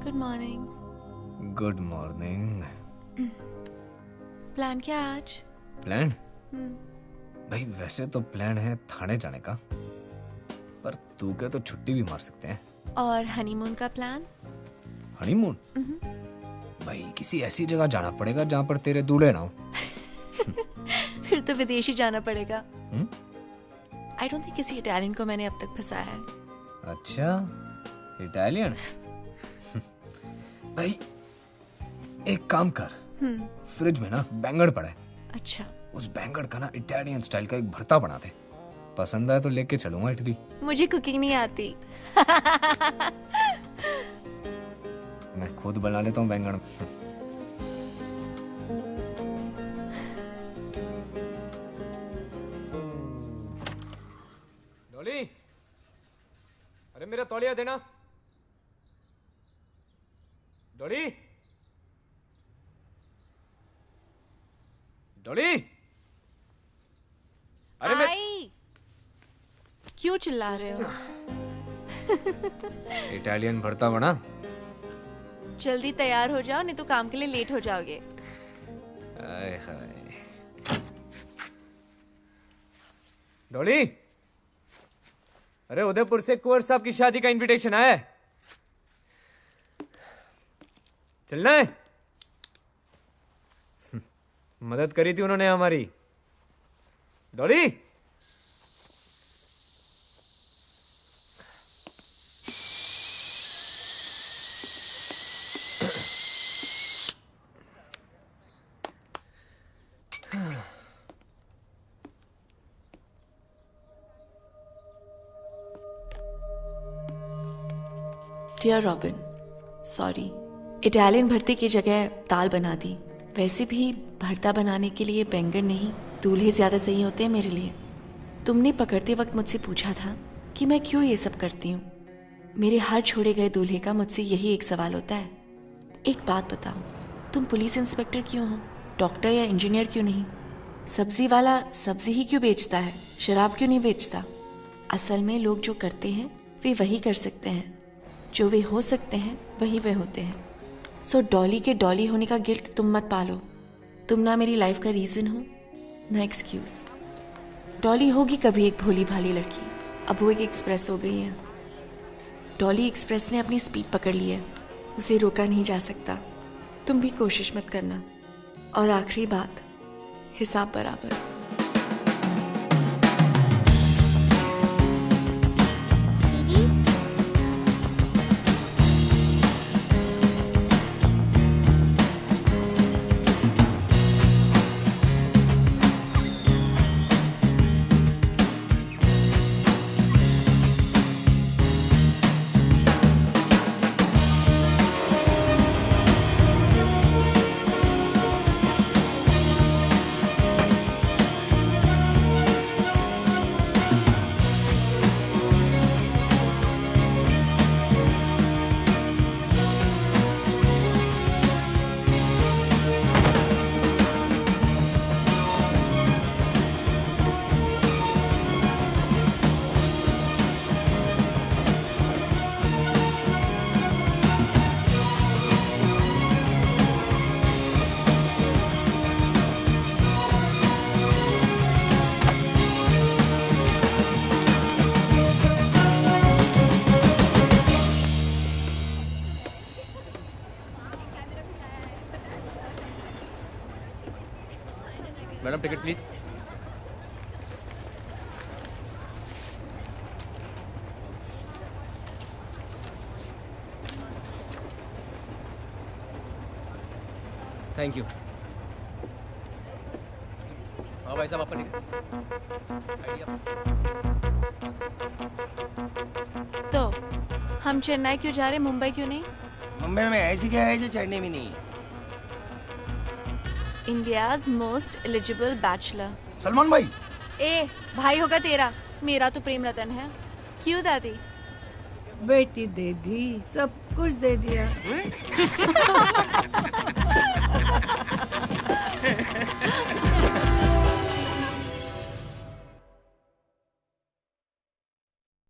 Good morning. Good morning. Plan क्या है आज? प्लान? भाई वैसे तो प्लान है थाने जाने का, पर तू क्या तो छुट्टी भी मार सकते हैं। और हनीमून का प्लान? हनीमून? भाई किसी ऐसी जगह जाना पड़ेगा जहाँ पर तेरे दूल्हे ना हो। फिर तो विदेश ही जाना पड़ेगा। आई डोंट थिंक किसी इटालियन को मैंने अब तक फंसाया है। अच्छा, इटालियन? भाई एक काम कर, फ्रिज में ना बैंगन पड़ा है। अच्छा। उस बैंगन का ना इटालियन स्टाइल का एक भरता बना दे। पसंद आए तो लेके चलूंगा इटली। मुझे कुकिंग नहीं आती। मैं खुद बना लेता हूँ बैंगन। डॉली, अरे मेरा तौलिया देना। डॉली, डॉली, अरे मैं क्यों चिल्ला रहे हो? इटालियन भरता बना। जल्दी तैयार हो जाओ, नहीं तो काम के लिए लेट हो जाओगे। आय हाय। डॉली, अरे उदयपुर से कुंवर साहब की शादी का इनविटेशन आया है, चलना है? मदद करी थी उन्होंने हमारी। Dolly, dear Robin, sorry, Italian भरते की जगह दाल बना दी। वैसे भी भरता बनाने के लिए बैंगन नहीं, दूल्हे ज्यादा सही होते हैं मेरे लिए। तुमने पकड़ते वक्त मुझसे पूछा था कि मैं क्यों ये सब करती हूँ। मेरे हर छोड़े गए दूल्हे का मुझसे यही एक सवाल होता है, एक बात बताओ, तुम पुलिस इंस्पेक्टर क्यों हो, डॉक्टर या इंजीनियर क्यों नहीं? सब्जी वाला सब्जी ही क्यों बेचता है, शराब क्यों नहीं बेचता? असल में लोग जो करते हैं वे वही कर सकते हैं, जो वे हो सकते हैं वही वे होते हैं। सो डॉली के डॉली होने का गिल्ट तुम मत पालो। तुम ना मेरी लाइफ का रीज़न हो ना एक्सक्यूज। डॉली होगी कभी एक भोली भाली लड़की, अब वो एक एक्सप्रेस हो गई है। डॉली एक्सप्रेस ने अपनी स्पीड पकड़ ली है, उसे रोका नहीं जा सकता। तुम भी कोशिश मत करना। और आखिरी बात, हिसाब बराबर। Madam ticket please. Thank you. हाँ भाई साहब आपका टिकट। तो हम चेन्नई क्यों जा रहे, मुंबई क्यों नहीं? मुंबई में ऐसी क्या है जो चेन्नई में नहीं है? India's most eligible bachelor. Salman भाई। ए भाई होगा तेरा, मेरा तो प्रेम रतन है। क्यों दादी? बेटी दे दी, सब कुछ दे दिया।